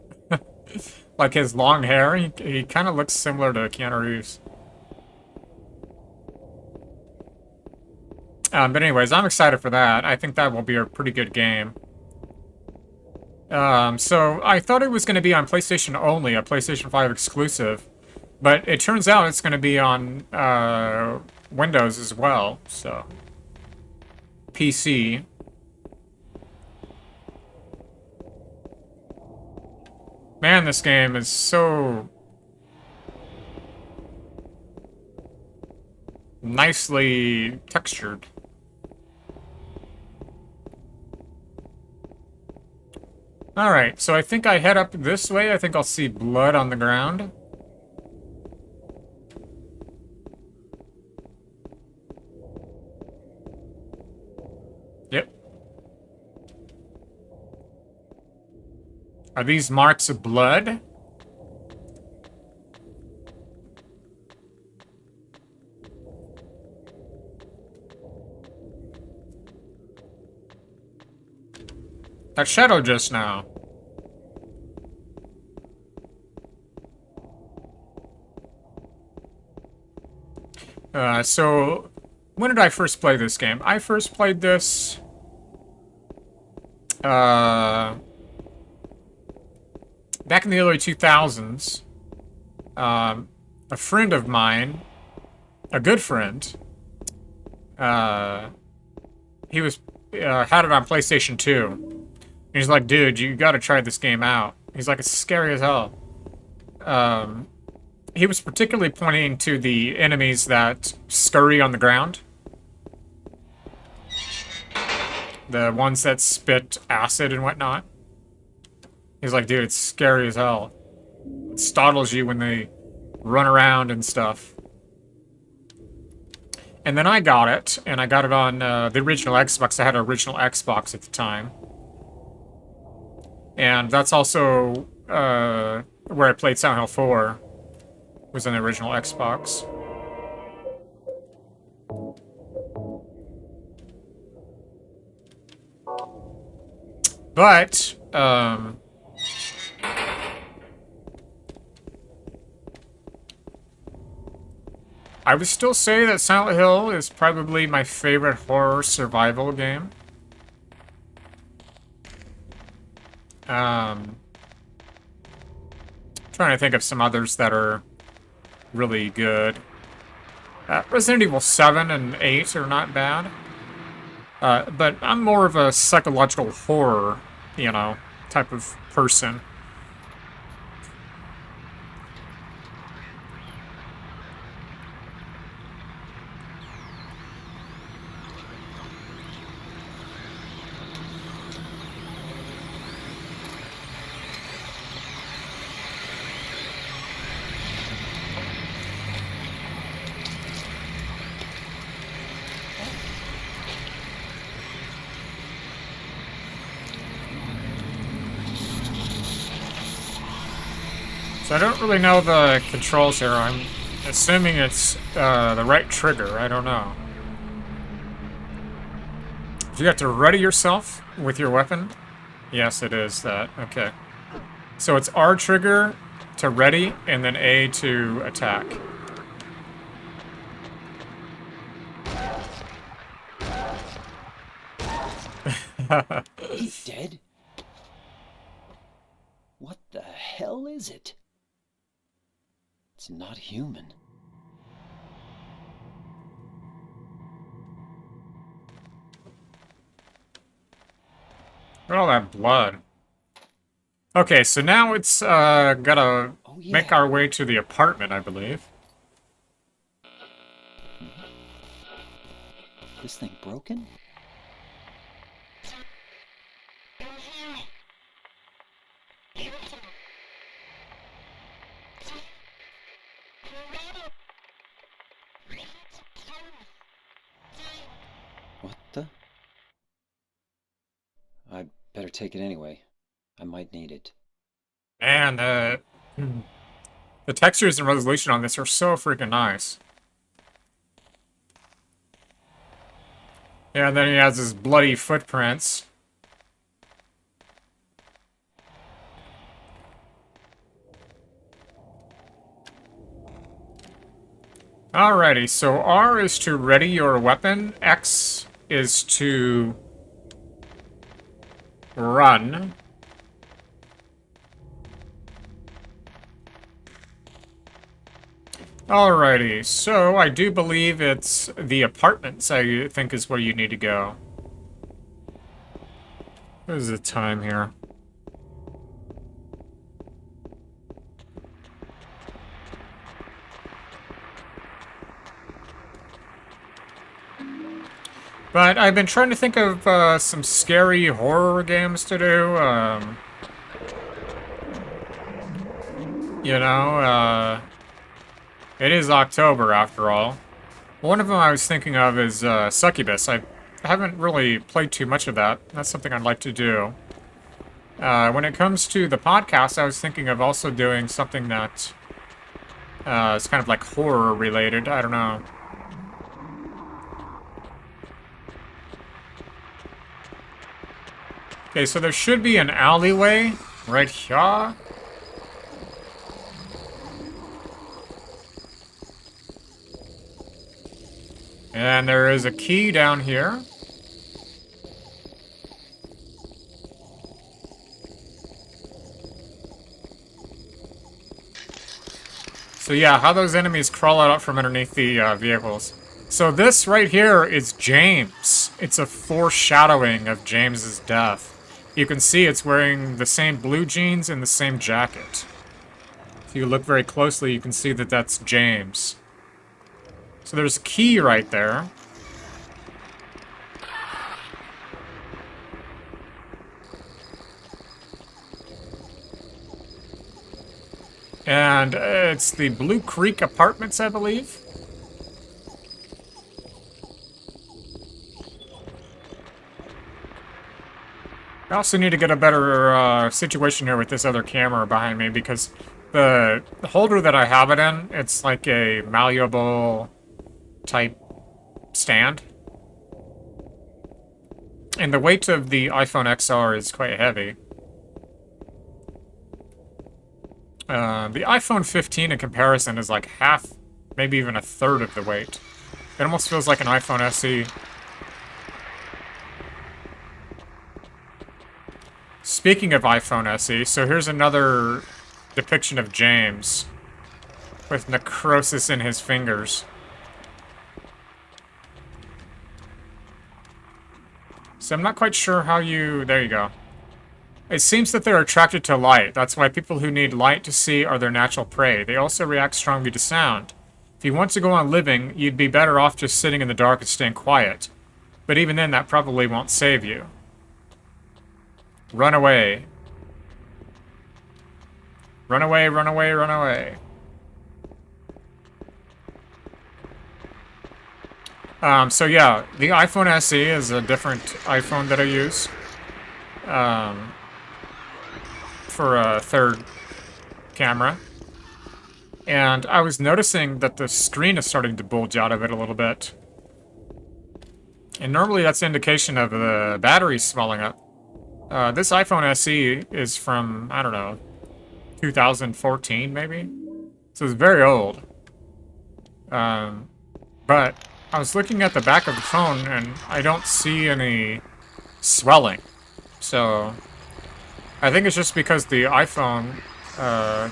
Like his long hair, he kind of looks similar to Keanu Reeves. But anyways, I'm excited for that. I think that will be a pretty good game. So I thought it was going to be on PlayStation only, a PlayStation 5 exclusive. But it turns out it's going to be on Windows as well, so... PC. Man, this game is so... nicely textured. Alright, so I think I head up this way. I think I'll see blood on the ground. Yep. Are these marks of blood? That shadow just now. So, when did I first play this game? I first played this... back in the early 2000s. A friend of mine, a good friend, he was had it on PlayStation 2. He's like, dude, you gotta try this game out. He's like, it's scary as hell. He was particularly pointing to the enemies that scurry on the ground. The ones that spit acid and whatnot. He's like, dude, it's scary as hell. It startles you when they run around and stuff. And then I got it, and I got it on the original Xbox. I had an original Xbox at the time. And that's also where I played Silent Hill 4. Was on the original Xbox. But, I would still say that Silent Hill is probably my favorite horror survival game. Trying to think of some others that are really good. Resident Evil 7 and 8 are not bad. But I'm more of a psychological horror, you know, type of person. So I don't really know the controls here. I'm assuming it's the right trigger. I don't know. Do you have to ready yourself with your weapon? Yes, it is that. Okay. So it's R trigger to ready, and then A to attack. He's dead? What the hell is it? It's not human. Look at all that blood. Okay, so now it's gotta make our way to the apartment, I believe. This thing broken? What the? I'd better take it anyway. I might need it. And the textures and resolution on this are so freaking nice. Yeah, and then he has his bloody footprints. Alrighty, so R is to ready your weapon, X is to run. Alrighty, so I do believe it's the apartments, I think, is where you need to go. What is the time here? But I've been trying to think of some scary horror games to do. You know, it is October after all. One of them I was thinking of is Succubus. I haven't really played too much of that. That's something I'd like to do. When it comes to the podcast, I was thinking of also doing something that is kind of like horror related. I don't know. Okay, so there should be an alleyway right here. And there is a key down here. So yeah, how those enemies crawl out from underneath the vehicles. So this right here is James. It's a foreshadowing of James's death. you can see it's wearing the same blue jeans and the same jacket. If you look very closely, you can see that that's James. So there's a key right there. And it's the Blue Creek Apartments, I believe. I also need to get a better situation here with this other camera behind me because the holder that I have it in, it's like a malleable type stand. And the weight of the iPhone XR is quite heavy. The iPhone 15 in comparison is like half, maybe even a third of the weight. It almost feels like an iPhone SE. Speaking of iPhone SE, so here's another depiction of James with necrosis in his fingers. So I'm not quite sure how you... There you go. It seems that they're attracted to light. That's why people who need light to see are their natural prey. They also react strongly to sound. If you want to go on living, you'd be better off just sitting in the dark and staying quiet. But even then, that probably won't save you. Run away. Run away, run away, run away. So yeah, the iPhone SE is a different iPhone that I use. For a third camera. And I was noticing that the screen is starting to bulge out of it a little bit. And normally that's an indication of the battery swelling up. This iPhone SE is from, I don't know, 2014 maybe? So it's very old. But I was looking at the back of the phone and I don't see any swelling. So I think it's just because the iPhone,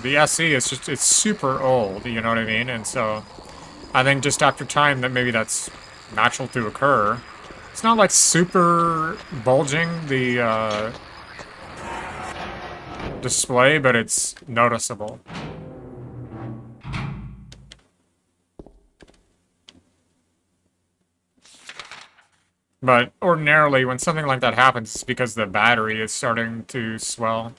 the SE is just, it's super old, you know what I mean? And so I think just after time that maybe that's natural to occur. It's not like super bulging, the display, but it's noticeable. But ordinarily, when something like that happens, it's because the battery is starting to swell.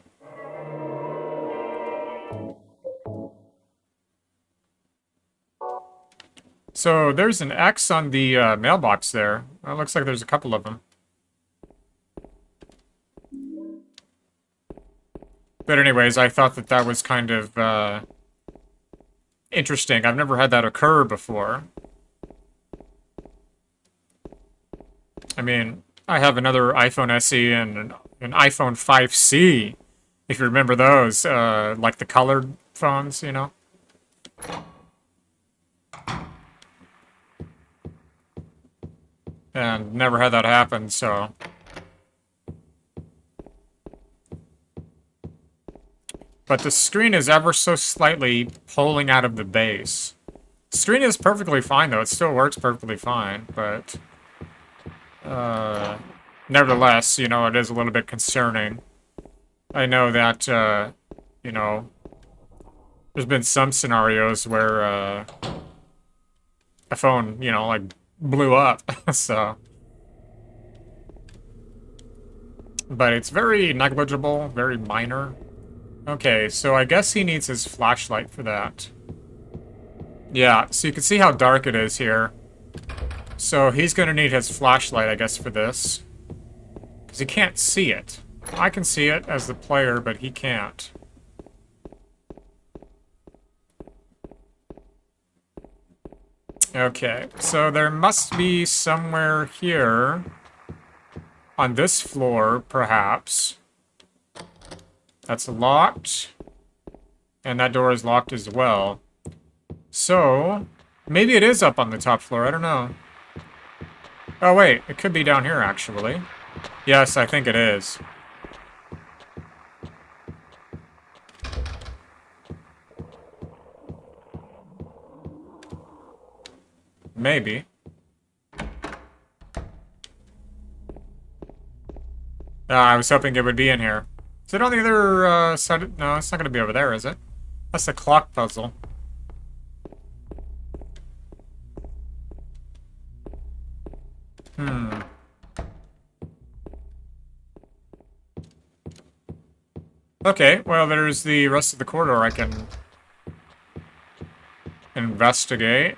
So there's an X on the mailbox there. It looks like there's a couple of them. But anyways, I thought that that was kind of interesting. I've never had that occur before. I mean, I have another iPhone SE and an iPhone 5C, if you remember those, like the colored phones, you know? And never had that happen, so... But the screen is ever so slightly pulling out of the base. The screen is perfectly fine, though. It still works perfectly fine, but... nevertheless, you know, it is a little bit concerning. I know that, you know, there's been some scenarios where, a phone, you know, like, blew up, so. But it's very negligible, very minor. Okay, so I guess he needs his flashlight for that. Yeah, so you can see how dark it is here. So he's gonna need his flashlight, I guess, for this. Because he can't see it. I can see it as the player, but he can't. Okay, so there must be somewhere here on this floor, perhaps. That's locked. And that door is locked as well. So, maybe it is up on the top floor, I don't know. Oh wait, it could be down here actually. Yes, I think it is. Maybe. I was hoping it would be in here. Is it on the other side? No, it's not going to be over there, is it? That's the clock puzzle. Hmm. Okay, well, there's the rest of the corridor I can investigate.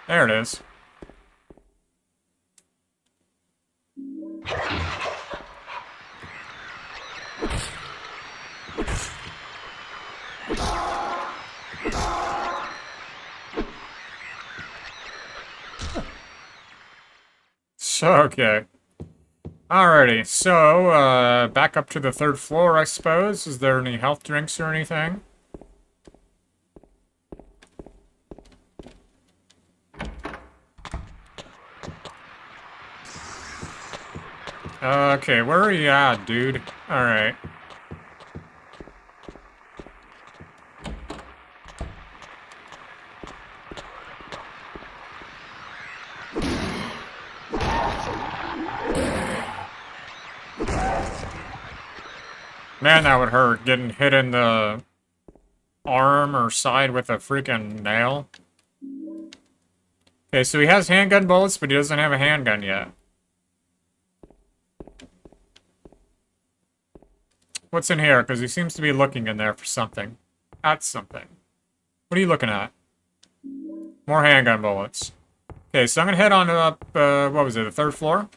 There it is. Okay. Alrighty, so, back up to the 3rd floor, I suppose. Is there any health drinks or anything? Okay, where are you at, dude? Alright. Man, that would hurt, getting hit in the arm or side with a freaking nail. Okay, so he has handgun bullets, but he doesn't have a handgun yet. What's in here? Because he seems to be looking in there for something. At something. What are you looking at? More handgun bullets. Okay, so I'm going to head on up, what was it, the 3rd floor?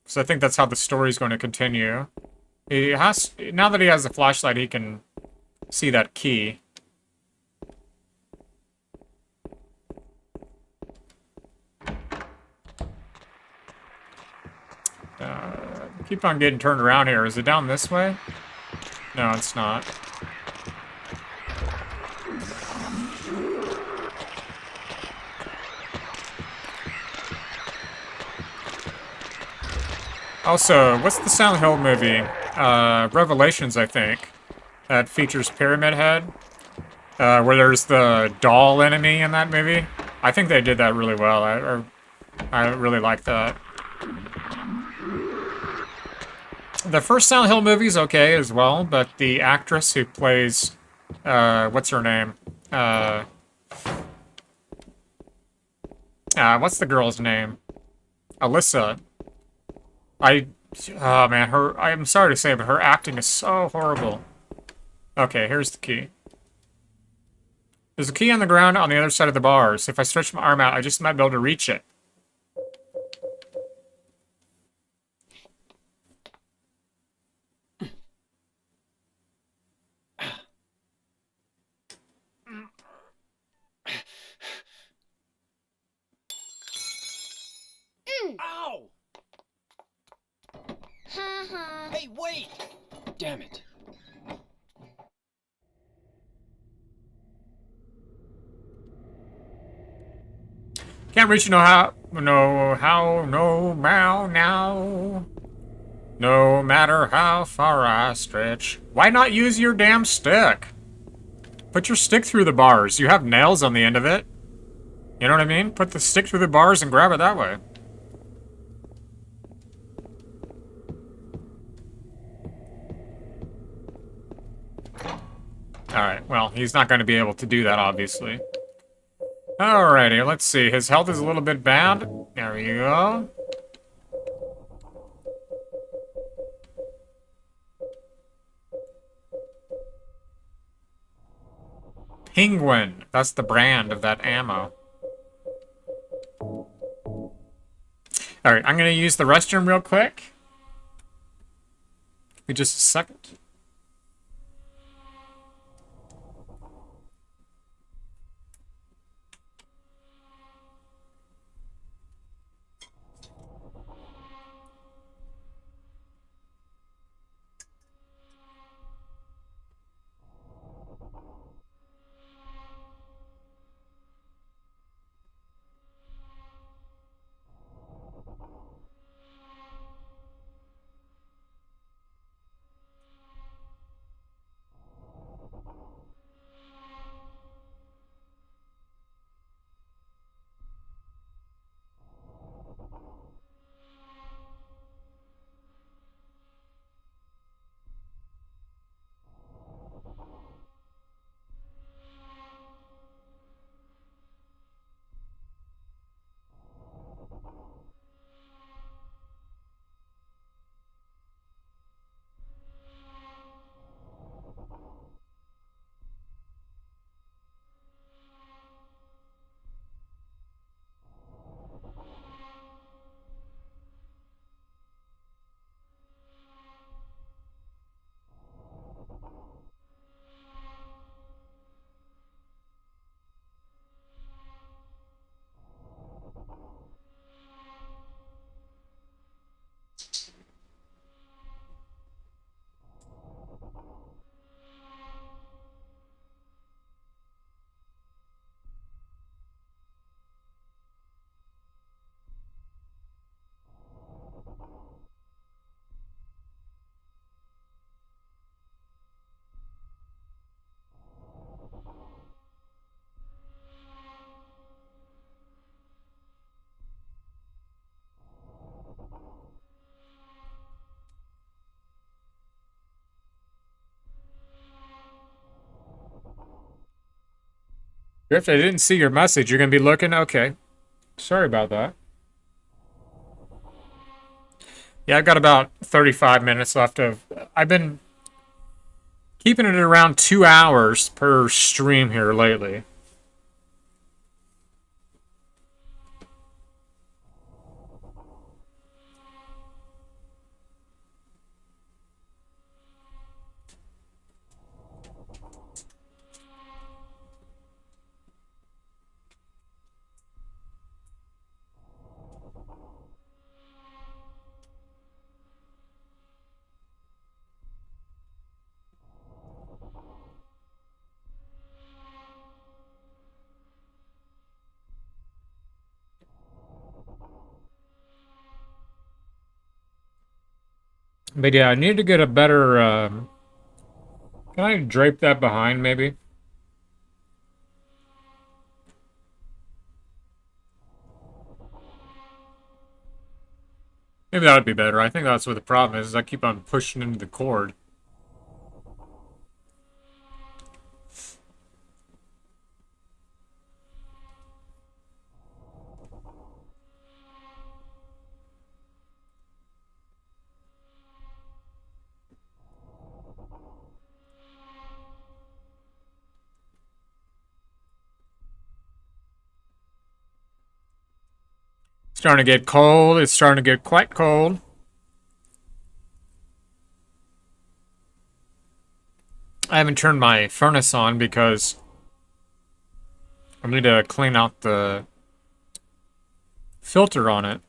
So I think that's how the story's going to continue. He has, now that he has a flashlight, he can see that key. Keep on getting turned around here. Is it down this way? No, it's not. Also, what's the Silent Hill movie? Revelations, I think. That features Pyramid Head. Where there's the doll enemy in that movie. I think they did that really well. I really like that. The first Silent Hill movie is okay as well, but the actress who plays, what's her name? What's the girl's name? Alyssa. Oh man, I'm sorry to say, but her acting is so horrible. Okay, here's the key. There's a key on the ground on the other side of the bars. If I stretch my arm out, I just might be able to reach it. Ow! Hey, wait! Damn it. Can't reach now. No matter how far I stretch. Why not use your damn stick? Put your stick through the bars. You have nails on the end of it. You know what I mean? Put the stick through the bars and grab it that way. Alright, well, he's not going to be able to do that, obviously. Alrighty, let's see. His health is a little bit bad. There you go. Penguin. That's the brand of that ammo. Alright, I'm going to use the restroom real quick. Give me just a second. Griff, I didn't see your message. You're going to be looking? Okay. Sorry about that. Yeah, I've got about 35 minutes left of... I've been keeping it around 2 hours per stream here lately. But yeah, I need to get a better, can I drape that behind, maybe? Maybe that would be better. I think that's what the problem is I keep on pushing into the cord. Starting to get cold. It's starting to get quite cold. I haven't turned my furnace on because I need to clean out the filter on it.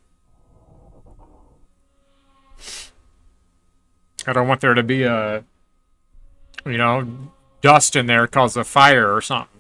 I don't want there to be a, you know, dust in there cause a fire or something.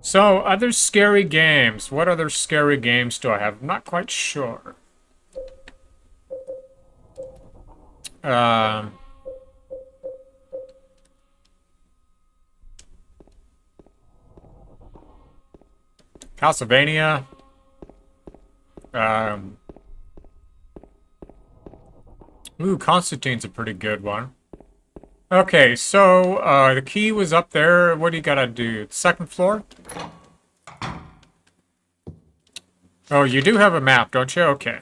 So, other scary games. What other scary games do I have? I'm not quite sure. Castlevania. Ooh, Constantine's a pretty good one. Okay, so, the key was up there. What do you gotta do? Second floor? Oh, you do have a map, don't you? Okay.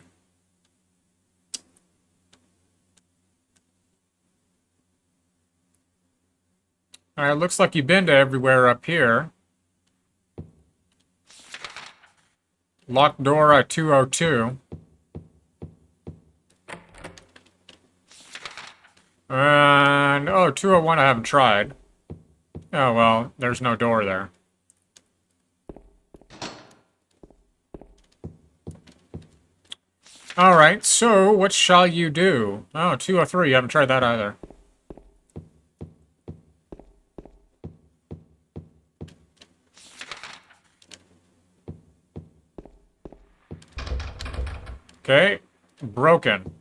Alright, looks like you've been to everywhere up here. Locked door at 202. And, oh, 201 I haven't tried. Oh, well, there's no door there. Alright, so what shall you do? Oh, 203, you haven't tried that either. Okay, broken.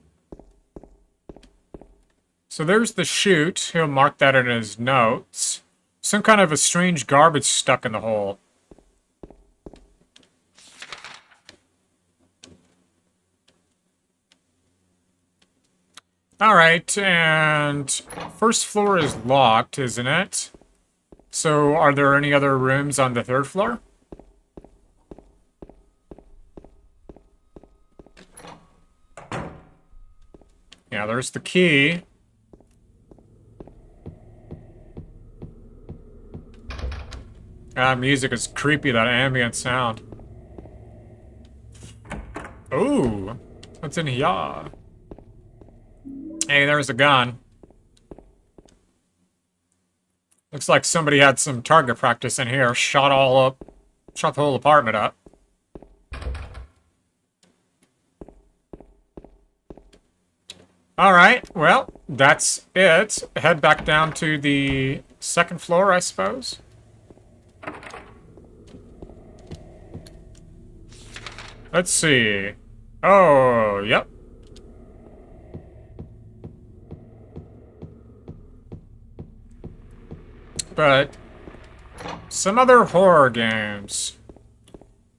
So there's the chute. He'll mark that in his notes. Some kind of a strange garbage stuck in the hole. Alright, and first floor is locked, isn't it? So are there any other rooms on the third floor? Yeah, there's the key. Music is creepy, that ambient sound. Ooh, what's in here? Hey, there's a gun. Looks like somebody had some target practice in here. Shot the whole apartment up. Alright, well, that's it. Head back down to the second floor, I suppose. Let's see. Oh, yep. But some other horror games.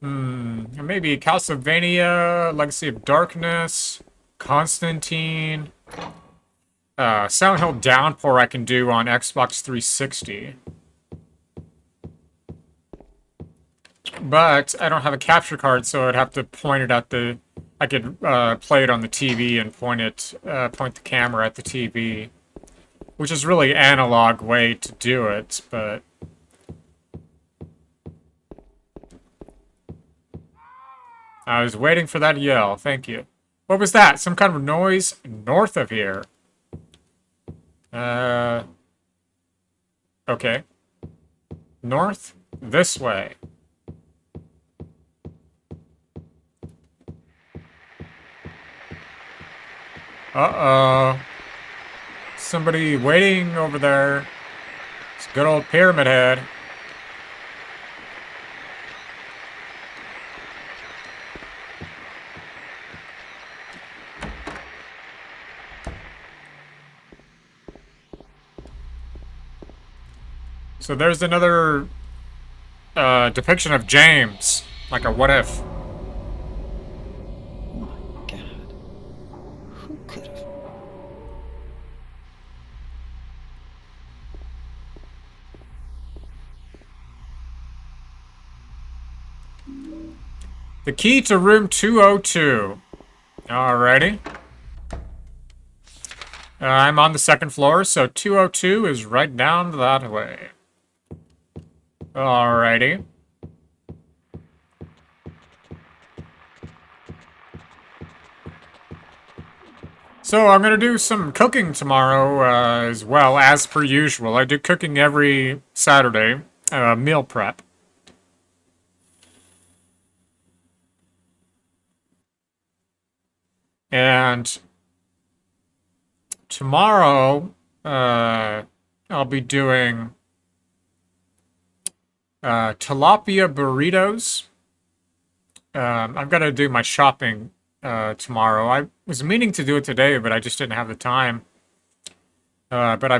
Maybe Castlevania, Legacy of Darkness, Constantine. Silent Hill Downpour I can do on Xbox 360. But I don't have a capture card, so I'd have to point it at the... I could play it on the TV and point the camera at the TV. Which is really analog way to do it, but... I was waiting for that yell, thank you. What was that? Some kind of noise north of here. Okay. North? This way. Uh-oh. Somebody waiting over there. It's good old Pyramid Head. So there's another depiction of James, like a what if. Oh my god. Who could have? The key to room 202. Alrighty. I'm on the second floor, so 202 is right down that way. Alrighty. So I'm gonna do some cooking tomorrow as well, as per usual. I do cooking every Saturday, meal prep. And tomorrow, I'll be doing tilapia burritos. I've got to do my shopping tomorrow. I was meaning to do it today, but I just didn't have the time. But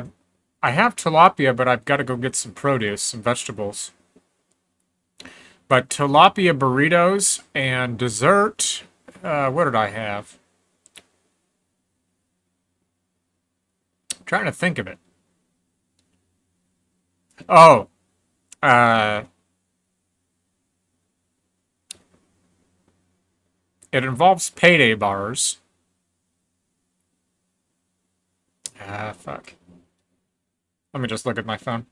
I have tilapia, but I've got to go get some produce, some vegetables. But tilapia burritos and dessert. What did I have? I'm trying to think of it. Oh. It involves payday bars. Fuck. Let me just look at my phone.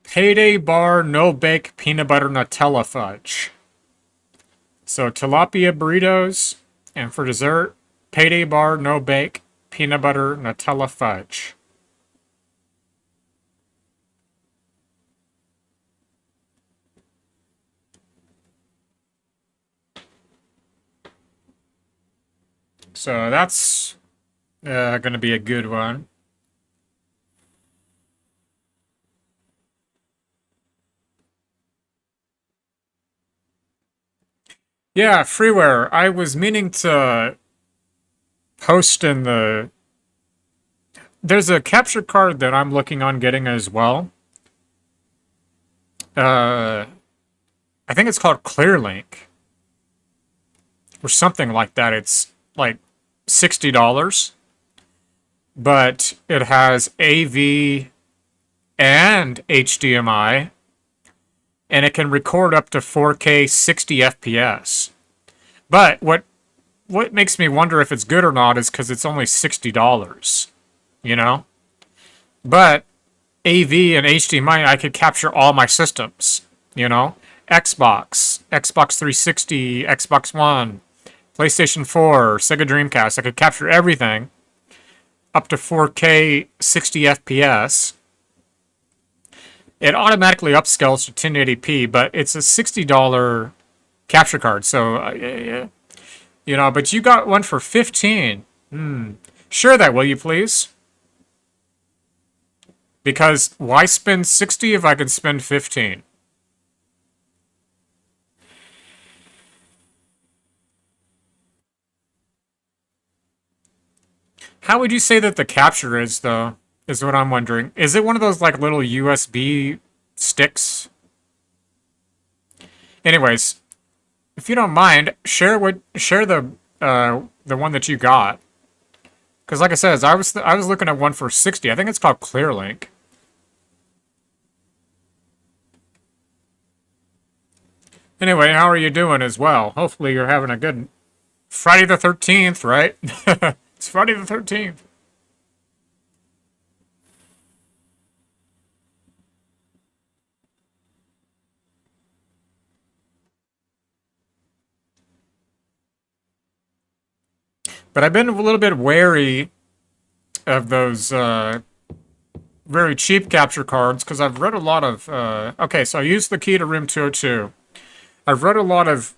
Payday bar, no bake, peanut butter, Nutella fudge. So tilapia burritos, and for dessert, payday bar, no bake, peanut butter, Nutella fudge. So that's gonna be a good one. Yeah, freeware. I was meaning to post in the... There's a capture card that I'm looking on getting as well. I think it's called ClearLink. Or something like that. It's like $60. But it has AV and HDMI. And it can record up to 4K 60 FPS. But what makes me wonder if it's good or not is because it's only $60, you know? But AV and HDMI, I could capture all my systems, you know? Xbox 360, Xbox One, PlayStation 4, Sega Dreamcast. I could capture everything up to 4K 60 FPS. It automatically upscales to 1080p, but it's a $60 capture card. So, you know, but you got one for 15. Share that, will you please? Because why spend 60 if I can spend 15? How would you say that the capture is, though? Is what I'm wondering. Is it one of those, like, little USB sticks? Anyways, if you don't mind, share the one that you got. Because, like I said, I was looking at one for 60. I think it's called Clearlink. Anyway, how are you doing as well? Hopefully you're having a good Friday the 13th, right? It's Friday the 13th. But I've been a little bit wary of those very cheap capture cards because I've read a lot of... okay, so I used the key to room 202. I've read a lot of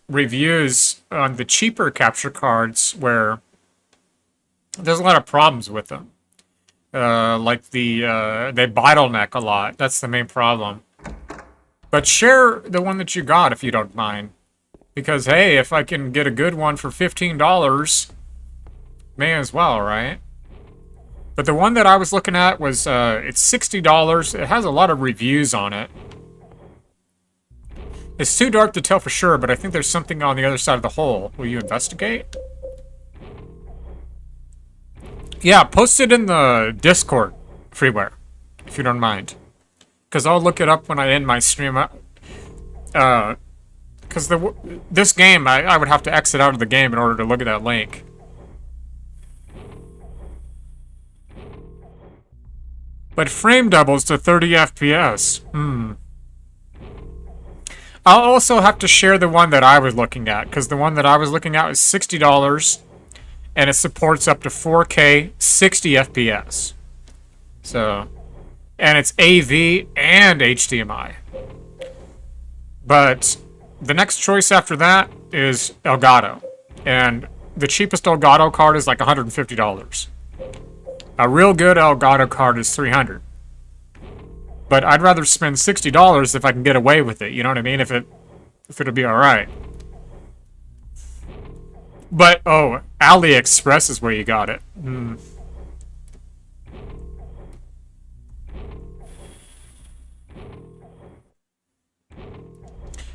reviews on the cheaper capture cards where there's a lot of problems with them. Like they bottleneck a lot. That's the main problem. But share the one that you got if you don't mind. Because, hey, if I can get a good one for $15, may as well, right? But the one that I was looking at was, it's $60. It has a lot of reviews on it. It's too dark to tell for sure, but I think there's something on the other side of the hole. Will you investigate? Yeah, post it in the Discord freeware, if you don't mind. Because I'll look it up when I end my stream. Because this game, I would have to exit out of the game in order to look at that link. But frame doubles to 30 FPS. I'll also have to share the one that I was looking at, because the one that I was looking at was $60, and it supports up to 4K 60 FPS. So, and it's AV and HDMI. But the next choice after that is Elgato, and the cheapest Elgato card is like $150. A real good Elgato card is $300. But I'd rather spend $60 if I can get away with it. You know what I mean? If it'll be all right. But oh, AliExpress is where you got it.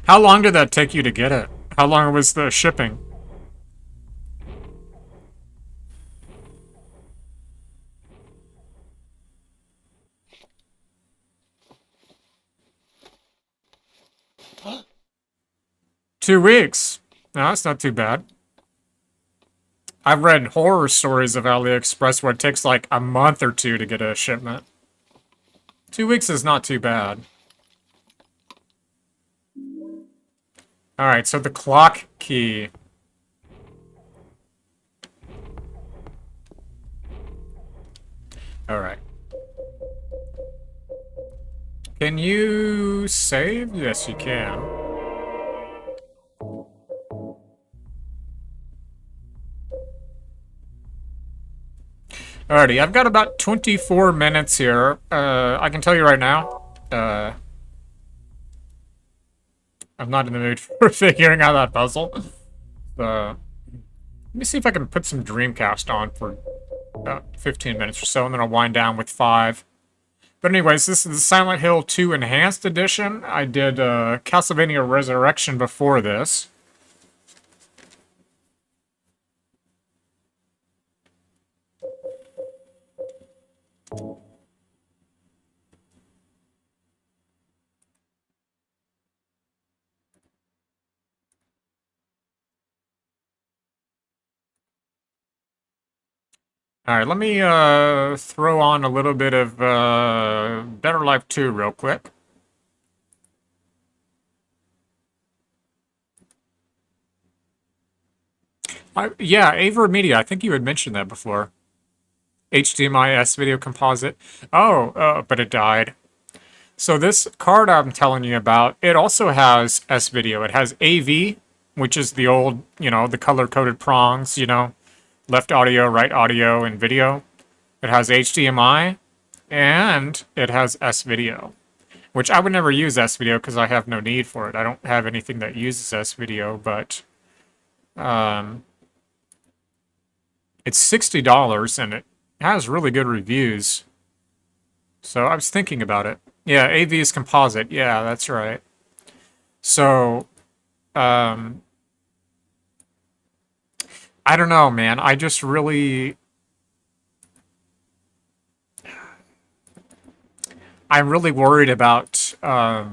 How long did that take you to get it? How long was the shipping? Two weeks. No, that's not too bad. I've read horror stories of AliExpress where it takes like a month or two to get a shipment. 2 weeks is not too bad. Alright, so the clock key. Alright. Can you save? Yes, you can. Alrighty, I've got about 24 minutes here. I can tell you right now, I'm not in the mood for figuring out that puzzle. Let me see if I can put some Dreamcast on for about 15 minutes or so, and then I'll wind down with 5. But anyways, this is the Silent Hill 2 Enhanced Edition. I did Castlevania Resurrection before this. Alright, let me throw on a little bit of Better Life 2 real quick. Yeah, Aver Media, I think you had mentioned that before. HDMI S video composite. Oh, but it died. So this card I'm telling you about, it also has S-Video. It has AV, which is the old, you know, the color-coded prongs, you know, left audio, right audio, and video. It has HDMI, and it has S-Video, which I would never use S-Video because I have no need for it. I don't have anything that uses S-Video, but it's $60, and it has really good reviews. So I was thinking about it. Yeah, AV is composite. Yeah, that's right. So, I don't know, man. I just really... I'm really worried about a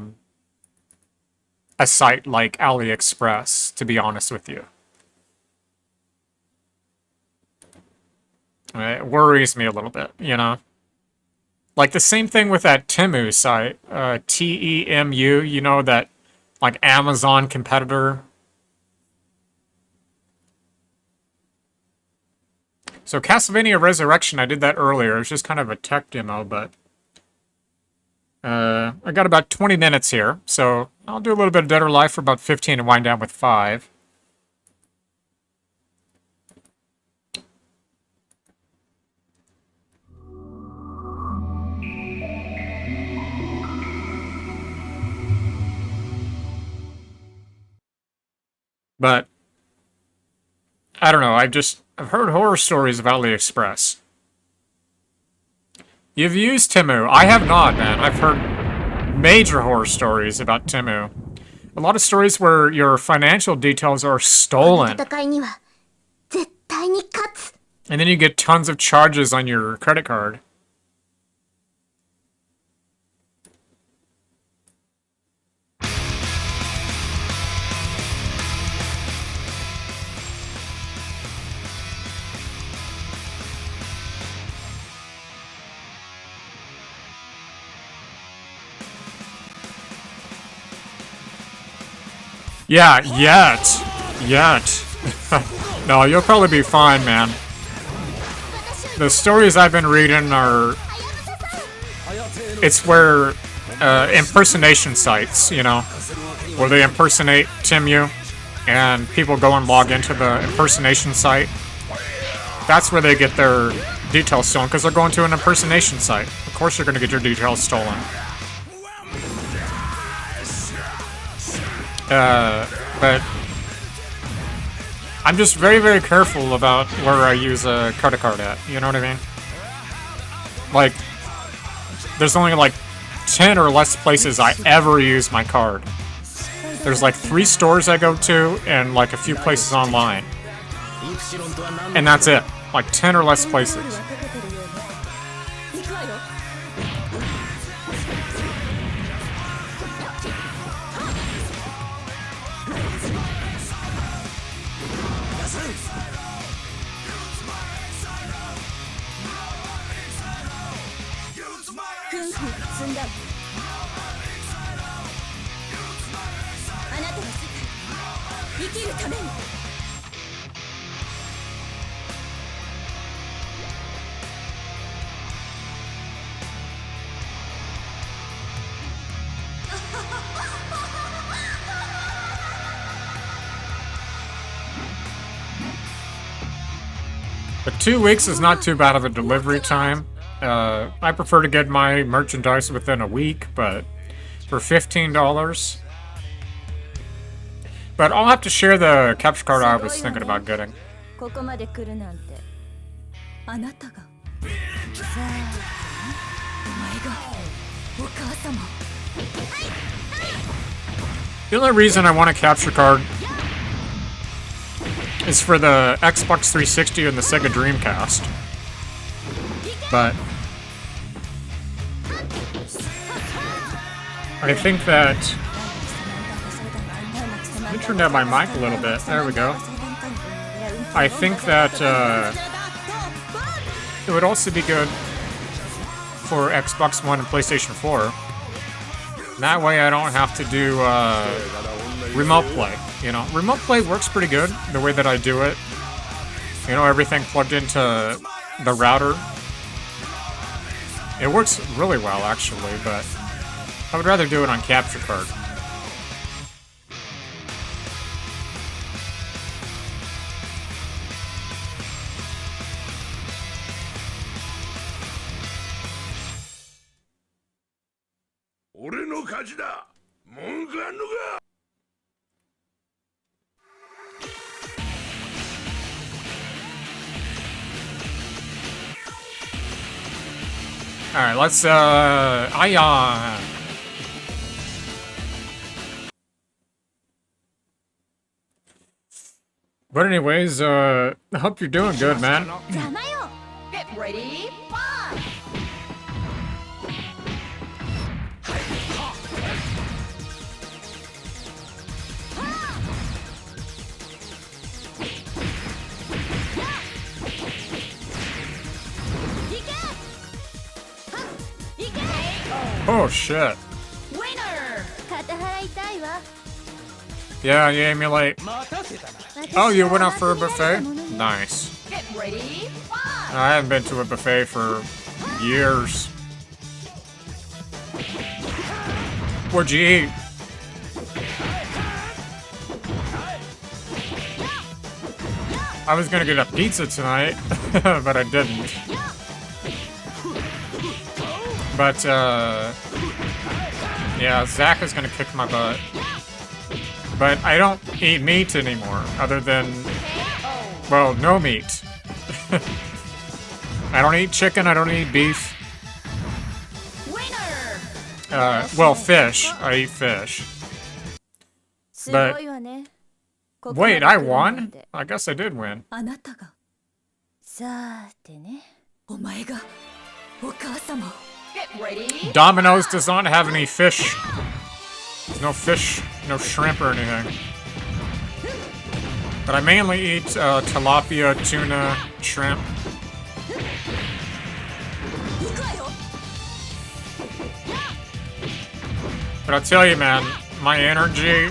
site like AliExpress, to be honest with you. It worries me a little bit, you know? Like the same thing with that Temu site, T-E-M-U, you know, that like Amazon competitor. So Castlevania Resurrection, I did that earlier. It was just kind of a tech demo, but I got about 20 minutes here, so I'll do a little bit of Dead or Alive for about 15 and wind down with 5. But I don't know, I've heard horror stories of AliExpress. You've used Temu. I have not, man. I've heard major horror stories about Temu. A lot of stories where your financial details are stolen. And then you get tons of charges on your credit card. Yeah, yet. No, you'll probably be fine, man. The stories I've been reading are... It's where impersonation sites, you know, where they impersonate Temu, and people go and log into the impersonation site. That's where they get their details stolen, because they're going to an impersonation site. Of course you're going to get your details stolen. But I'm just very, very careful about where I use a credit card at, you know what I mean? Like, there's only like 10 or less places I ever use my card. There's like 3 stores I go to and like a few places online. And that's it. Like 10 or less places. But 2 weeks is not too bad of a delivery time. I prefer to get my merchandise within a week, but for $15. But I'll have to share the capture card I was thinking about getting. The only reason I want a capture card is for the Xbox 360 and the Sega Dreamcast. But I think that... Let me turn down my mic a little bit. There we go. I think that it would also be good for Xbox One and PlayStation 4. That way I don't have to do remote play. You know, remote play works pretty good the way that I do it. You know, everything plugged into the router. It works really well, actually, but I would rather do it on capture card. Alright, let's, Ion. But anyways, I hope you're doing good, man. Get ready, fight! Oh shit. Winner! Yeah, you emulate. Oh, you went out for a buffet? Nice. Get ready, fight! I haven't been to a buffet for years. What'd you eat? I was gonna get a pizza tonight, but I didn't. But, yeah, Zach is gonna kick my butt. But I don't eat meat anymore, other than, well, no meat. I don't eat chicken, I don't eat beef. Well, fish. I eat fish. But, wait, I won? I guess I did win. Get ready. Domino's does not have any fish. There's no fish, no shrimp or anything. But I mainly eat tilapia, tuna, shrimp. But I'll tell you, man, my energy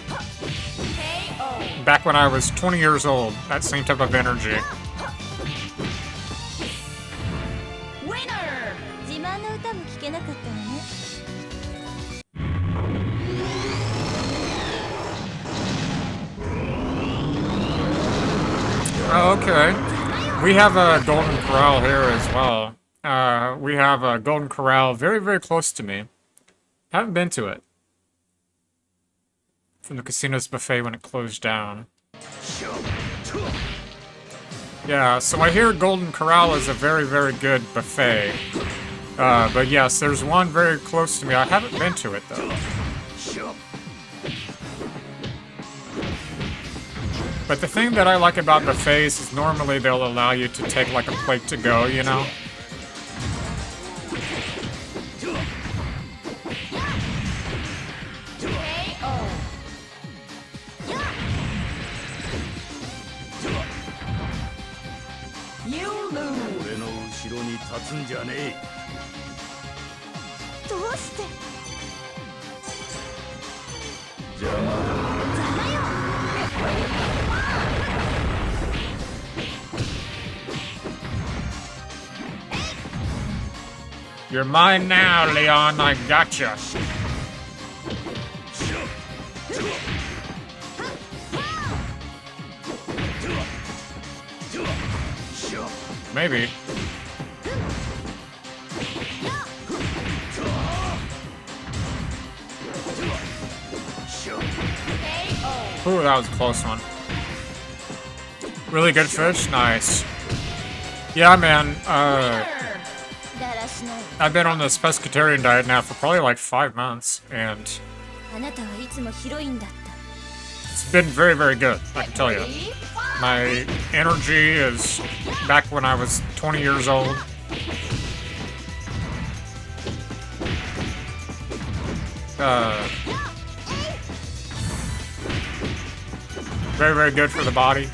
back when I was 20 years old, that same type of energy. Oh, okay. We have a Golden Corral here as well. We have a Golden Corral very, very close to me. Haven't been to it. From the Casino's buffet when it closed down. Yeah, so I hear Golden Corral is a very, very good buffet. But yes, there's one very close to me. I haven't been to it, though. But the thing that I like about buffets is normally they'll allow you to take like a plate to go, you know? You lose. You're mine now, Leon. I gotcha. Maybe. Ooh, that was a close one. Really good fish? Nice. Yeah, man, I've been on this pescatarian diet now for probably like 5 months, and it's been very, very good, I can tell you. My energy is back when I was 20 years old. Very, very good for the body.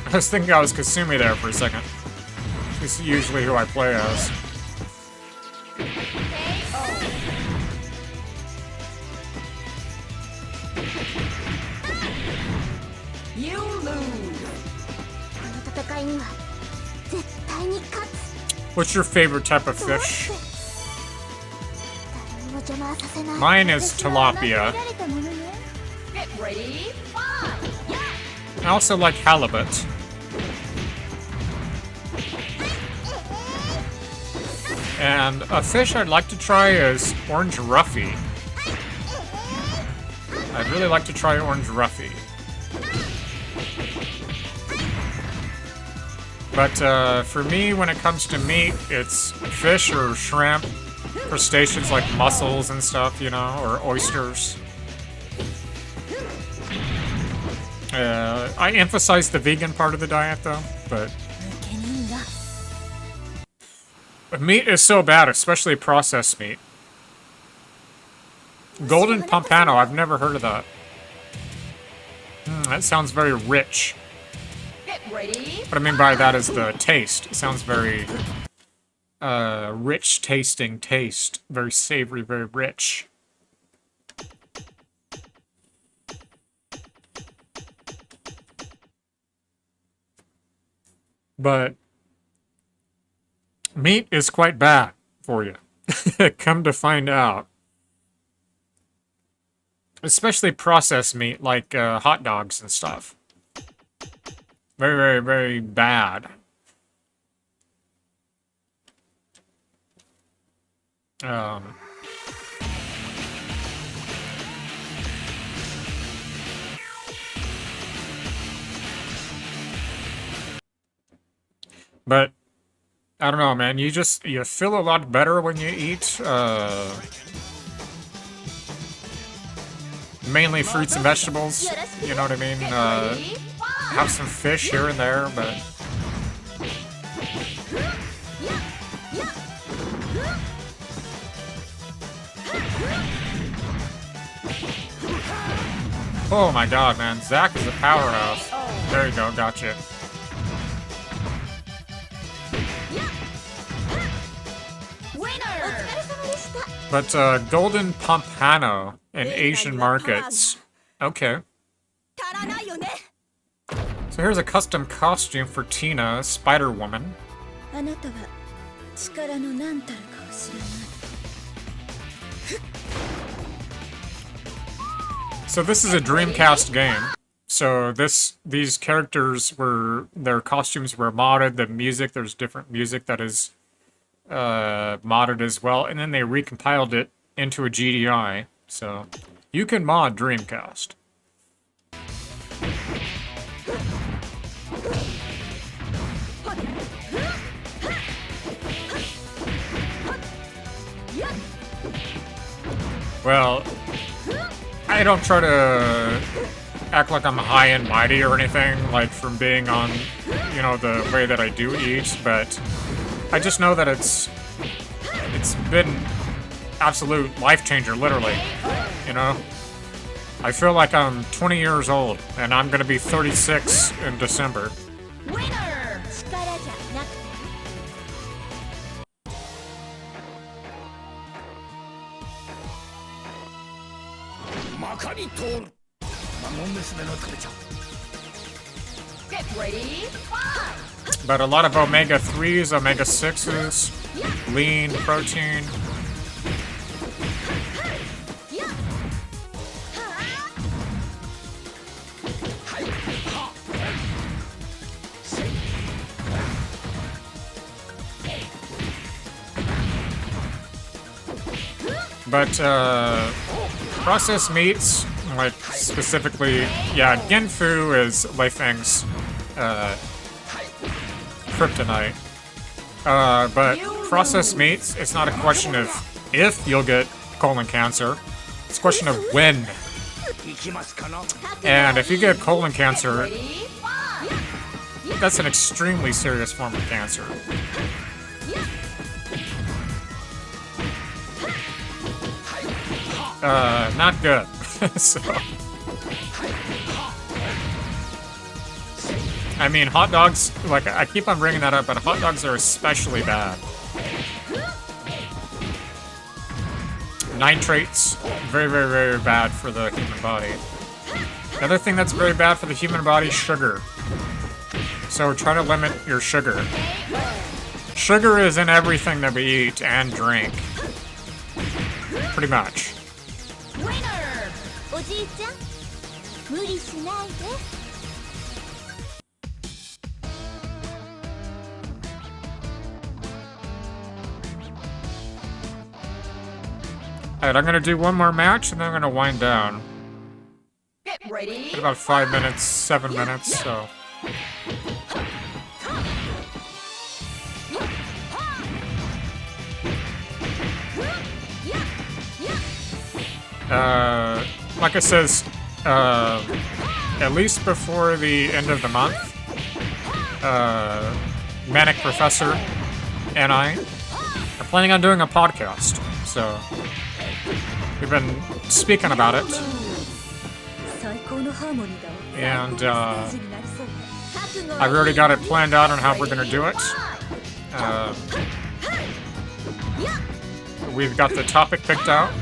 I was thinking I was Kasumi there for a second. She's usually who I play as. You lose. What's your favorite type of fish? Mine is tilapia. Get ready, I also like halibut. And a fish I'd like to try is orange roughy. I'd really like to try orange roughy. But for me, when it comes to meat, it's fish or shrimp, crustaceans like mussels and stuff, you know, or oysters. I emphasize the vegan part of the diet, though, but meat is so bad, especially processed meat. Golden Pompano, I've never heard of that. That sounds very rich. What I mean by that is the taste. It sounds very rich tasting taste. Very savory, very rich. But meat is quite bad for you. Come to find out. Especially processed meat like hot dogs and stuff. Very, very, very bad. But I don't know, man. You feel a lot better when you eat mainly fruits and vegetables. You know what I mean? Have some fish here and there, but oh my god, man. Zach is a powerhouse. There you go, gotcha. But Golden Pompano in Asian markets. Okay. So here's a custom costume for Tina, Spider-Woman. So this is a Dreamcast game. So these characters their costumes were modded, the music, there's different music that is modded as well, and then they recompiled it into a GDI. So you can mod Dreamcast. Well, I don't try to act like I'm high and mighty or anything, like from being on, you know, the way that I do eat, but I just know that it's been absolute life changer, literally, you know? I feel like I'm 20 years old, and I'm gonna be 36 in December. Get ready, But a lot of omega-3s, omega-6s, lean protein. But processed meats, like specifically, yeah, Genfu is Leifeng's kryptonite. But processed meats, it's not a question of if you'll get colon cancer, it's a question of when. And if you get colon cancer, that's an extremely serious form of cancer. Not good. So, I mean, hot dogs, like, I keep on bringing that up, but hot dogs are especially bad. Nitrates, very, very, very bad for the human body. Another thing that's very bad for the human body, sugar. So try to limit your sugar. Sugar is in everything that we eat and drink. Pretty much. Winner! おじいちゃん、無理しないで。Alright, I'm gonna do one more match and then I'm gonna wind down. Get ready. About 5 minutes, 7 minutes, so. Like I says, at least before the end of the month, Manic Professor and I are planning on doing a podcast, so we've been speaking about it, and I've already got it planned out on how we're gonna do it. We've got the topic picked out.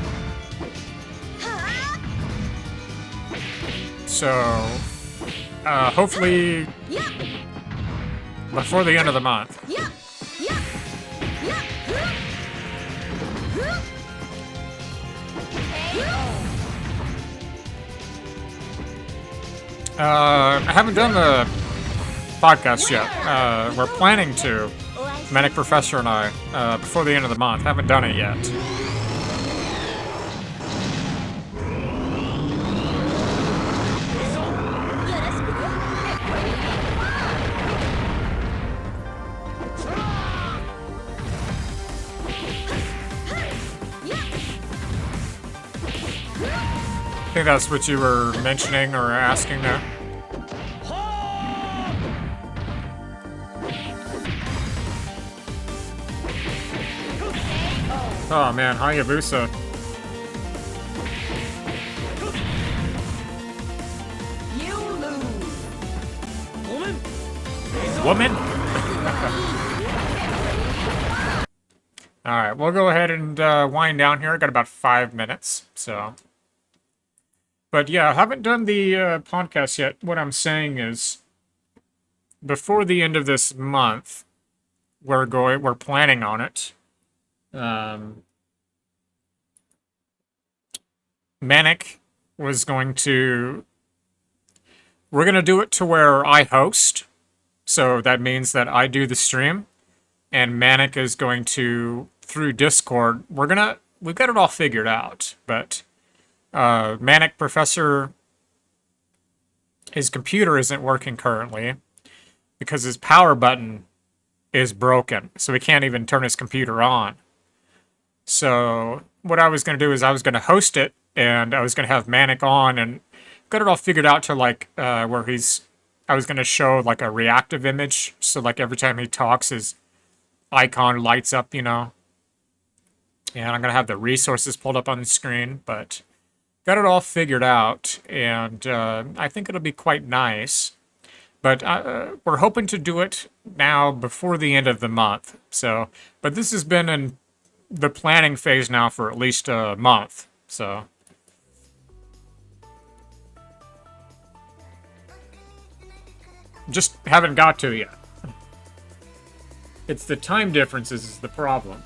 So, hopefully, before the end of the month. I haven't done the podcast yet. We're planning to, Manic Professor and I, before the end of the month. Haven't done it yet. I think that's what you were mentioning or asking there. Oh man, Hayabusa. You lose. Woman? Alright, we'll go ahead and wind down here. I got about 5 minutes, so. But yeah, I haven't done the podcast yet. What I'm saying is, before the end of this month, we're planning on it. Manic was going to, we're going to do it to where I host. So that means that I do the stream and Manic is going to, through Discord, we've got it all figured out, but Manic Professor, his computer isn't working currently because his power button is broken, so he can't even turn his computer on. So what I was going to do is I was going to host it, and I was going to have Manic on, and got it all figured out to like where I was going to show like a reactive image, so like every time he talks, his icon lights up, you know. And I'm going to have the resources pulled up on the screen, but got it all figured out, and I think it'll be quite nice. But we're hoping to do it now before the end of the month. So, but this has been in the planning phase now for at least a month. So, just haven't got to yet. It's the time differences is the problem.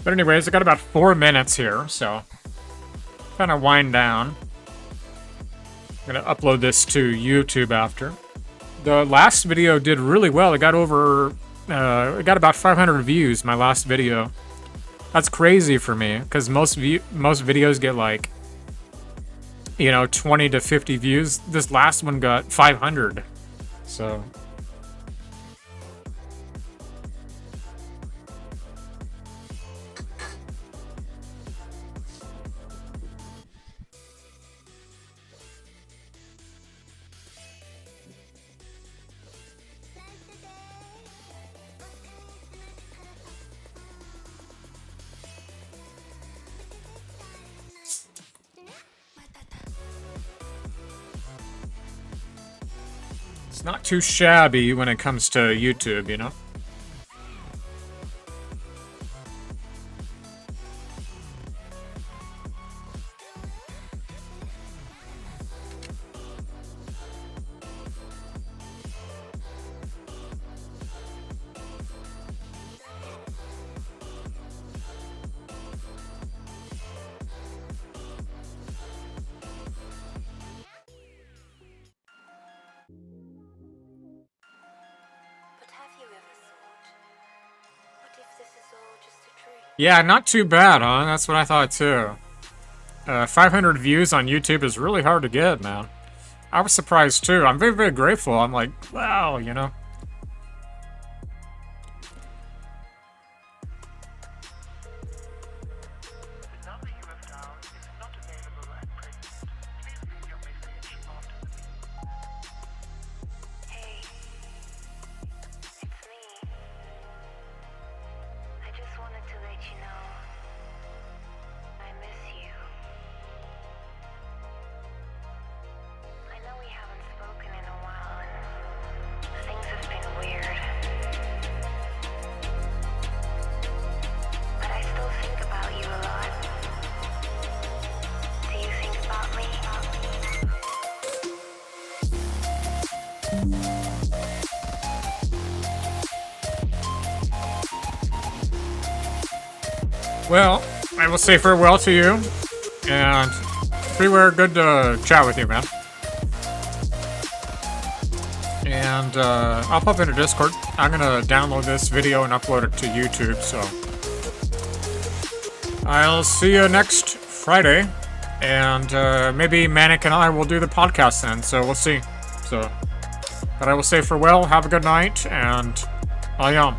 But anyways, I got about 4 minutes here, so kind of wind down. I'm gonna upload this to YouTube after. The last video did really well. It got about 500 views, my last video. That's crazy for me, because most videos get like, you know, 20 to 50 views. This last one got 500, so. Not too shabby when it comes to YouTube, you know? Yeah, not too bad, huh? That's what I thought too. 500 views on YouTube is really hard to get, man. I was surprised too. I'm very, very grateful. I'm like, wow, you know. The number you have dialed is not available at present. Please leave your message after the beep. Hey, it's me. I just wanted to let you know I miss you. I know we haven't spoken in a while and things have been weird. But I still think about you a lot. Do you think about me? Well, I will say farewell to you, and Freeware, good to chat with you, man. And I'll pop into Discord. I'm gonna download this video and upload it to YouTube, so I'll see you next Friday, and maybe Manic and I will do the podcast then, so we'll see. So, but I will say farewell, have a good night, and ayam.